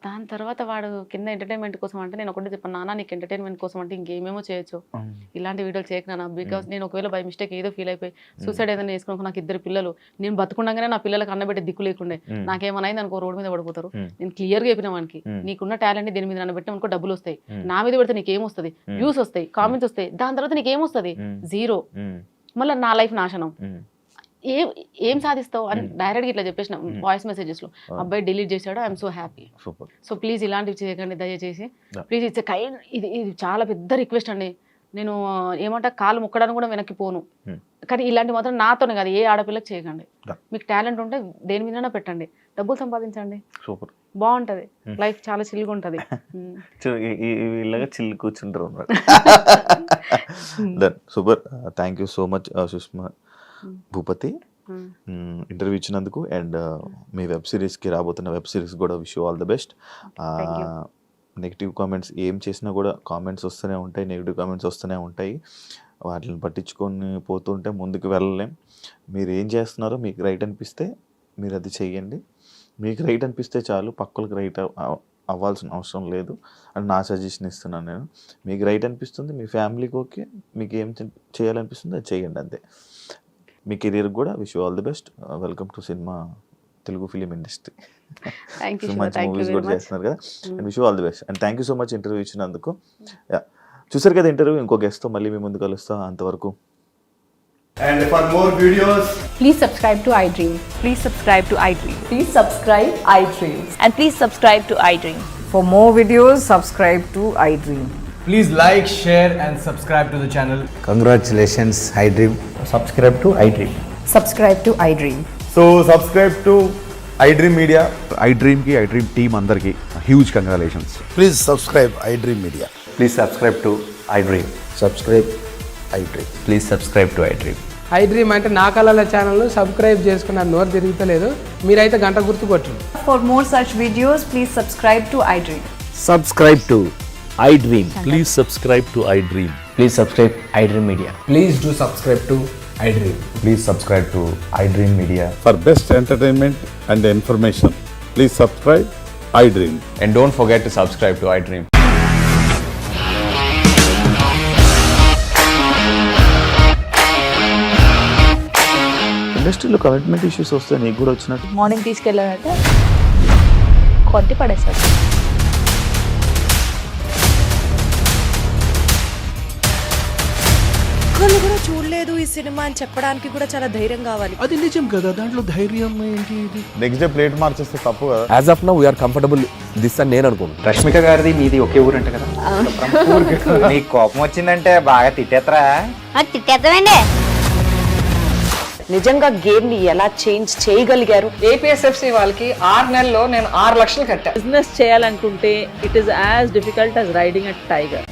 దాని తర్వాత వాడు కింద ఎంటర్టైన్మెంట్ కోసం అంటే నేను ఒకటి చెప్పాను, నాన్న నీకు ఎంటర్టైన్మెంట్ కోసం అంటే ఇంకేమేమో చేయొచ్చు, ఇలాంటి వీడియోలు చేయకనా, బికాస్ నేను ఒకవేళ బై మిస్టేక్ ఏదో ఫీల్ అయిపోయి సూసైడ్ ఏదైనా వేసుకున్నాక నాకు 2 పిల్లలు, నేను బతుకుండగానే నా పిల్లలకు అన్నబెట్టే దిక్కు లేకుండే, నాకేమైనా అయింది అనుకో రోడ్డు మీద పడిపోతారు. నేను క్లియర్గా చెప్పిన వానికి, నీకున్న టాలెంట్ దీని మీద నన్ను పెట్టిన అనుకో డబ్బులు వస్తాయి, నా మీద పెడితే నీకేమొస్తుంది, వ్యూస్ వస్తాయి, కామెంట్స్ వస్తాయి, దాని తర్వాత నీకేమొస్తుంది, 0. మళ్ళీ నా లైఫ్ నాశనం. ఏం సాధిస్తావు అని డైరెక్ట్గా ఇట్లా చెప్పేసిన వాయిస్ మెసేజెస్లో. అబ్బాయి డిలీట్ చేశాడు, I'm so happy. So please ఇలాంటివి చేయకండి దయచేసి, ప్లీజ్. ఇట్స్ కైండ్, ఇది చాలా పెద్ద రిక్వెస్ట్ అండి. నేను ఏమంటా కాలు మొక్కడానికి కూడా వెనక్కి పోను, కానీ ఇలాంటి మాత్రం నాతోనే కాదు, ఏ ఆడపిల్లకి చేయకండి. మీకు టాలెంట్ ఉంటే దేని మీదైనా పెట్టండి, డబ్బులు సంపాదించండి, బాగుంటది లైఫ్, చాలా చిల్గా ఉంటది. చిల్లు కూర్చుంటారు. Super, thank you so much Sushma Bhupathi interview ఇచ్చినందుకు. అండ్ మీ వెబ్ సిరీస్కి రాబోతున్న వెబ్ సిరీస్ కూడా wish you all the best. Negative comments ఏం చేసినా కూడా కామెంట్స్ వస్తూనే ఉంటాయి, నెగిటివ్ కామెంట్స్ వస్తూనే ఉంటాయి, వాటిని పట్టించుకొని పోతుంటే ముందుకు వెళ్ళలేం. మీరు ఏం చేస్తున్నారో మీకు రైట్ అనిపిస్తే మీరు అది చెయ్యండి, మీకు రైట్ అనిపిస్తే చాలు, పక్కలకు రైట్ అవ్వాల్సిన అవసరం లేదు అని నా సజెషన్ ఇస్తున్నాను నేను. మీకు రైట్ అనిపిస్తుంది, మీ ఫ్యామిలీకి ఓకే, మీకు ఏం చేయాలనిపిస్తుంది అది చేయండి అంతే. మీ కెరీర్ కూడా wish you all the best. Welcome to cinema Telugu film industry. మంచి మూవీస్ కూడా చేస్తున్నారు కదా, and wish you all the best. And thank you so much interview ఇచ్చినందుకు. చూసారు కదా ఇంటర్వ్యూ, ఇంకో గెస్ట్తో మళ్ళీ మీ ముందు కలుస్తా, అంతవరకు. And for more videos, please subscribe to iDream. Please subscribe to iDream. Please subscribe iDream. And please subscribe to iDream. For more videos, subscribe to iDream. Please like, share, and subscribe to the channel. Congratulations, iDream. Subscribe to iDream. Subscribe to iDream. So subscribe to iDream Media. iDream team అందరికి huge congratulations. Please subscribe iDream Media. Please subscribe to iDream. Subscribe iDream. Please subscribe to iDream. iDream అంటే నా కళల channel subscribe చేసుకున్న నోరు తిరుగుతలేదు, మీరైతే గంట గుర్తు కొట్టండి. For more such videos, please subscribe to iDream. Subscribe to iDream. Please subscribe to iDream. Please subscribe iDream Media. Please do subscribe to iDream. Please subscribe to iDream Media. For best entertainment and information, please subscribe iDream. And don't forget to subscribe to iDream. ఇండస్ట్రీలో commitment issues వస్తే నీకు కూడా వచ్చినట్టు? Morning తీసుకెళ్ళాడంటే కొట్టి పడేస్తాడు. ఒక్కళ్ళు కూడా చూడలేదు ఈ సినిమా అని చెప్పడానికి కూడా చాలా ధైర్యం కావాలి. అది నిజం కదా, దాంట్లో ధైర్యం ఏంటి? ఇది నెక్స్ట్ డే ప్లేట్ మార్చేస్తే తప్పు కదా. As of now, we are comfortable this అని నేను అనుకుంటున్నాను. రష్మిక గారిది మీది ఒకే ఊరంట కదా? నీకు కోపం వచ్చిందంటే బాగా తిట్టేత్తరా? తిట్టేద్దామండి. నిజంగా గేమ్ ని ఎలా చేంజ్ చేయగలిగారు? ఏపీఎస్ఎఫ్సి వాళ్ళకి 6 నెలల్లో నేను 6 లక్షలు కట్టా. బిజినెస్ చేయాలనుకుంటే it is as difficult as riding a tiger.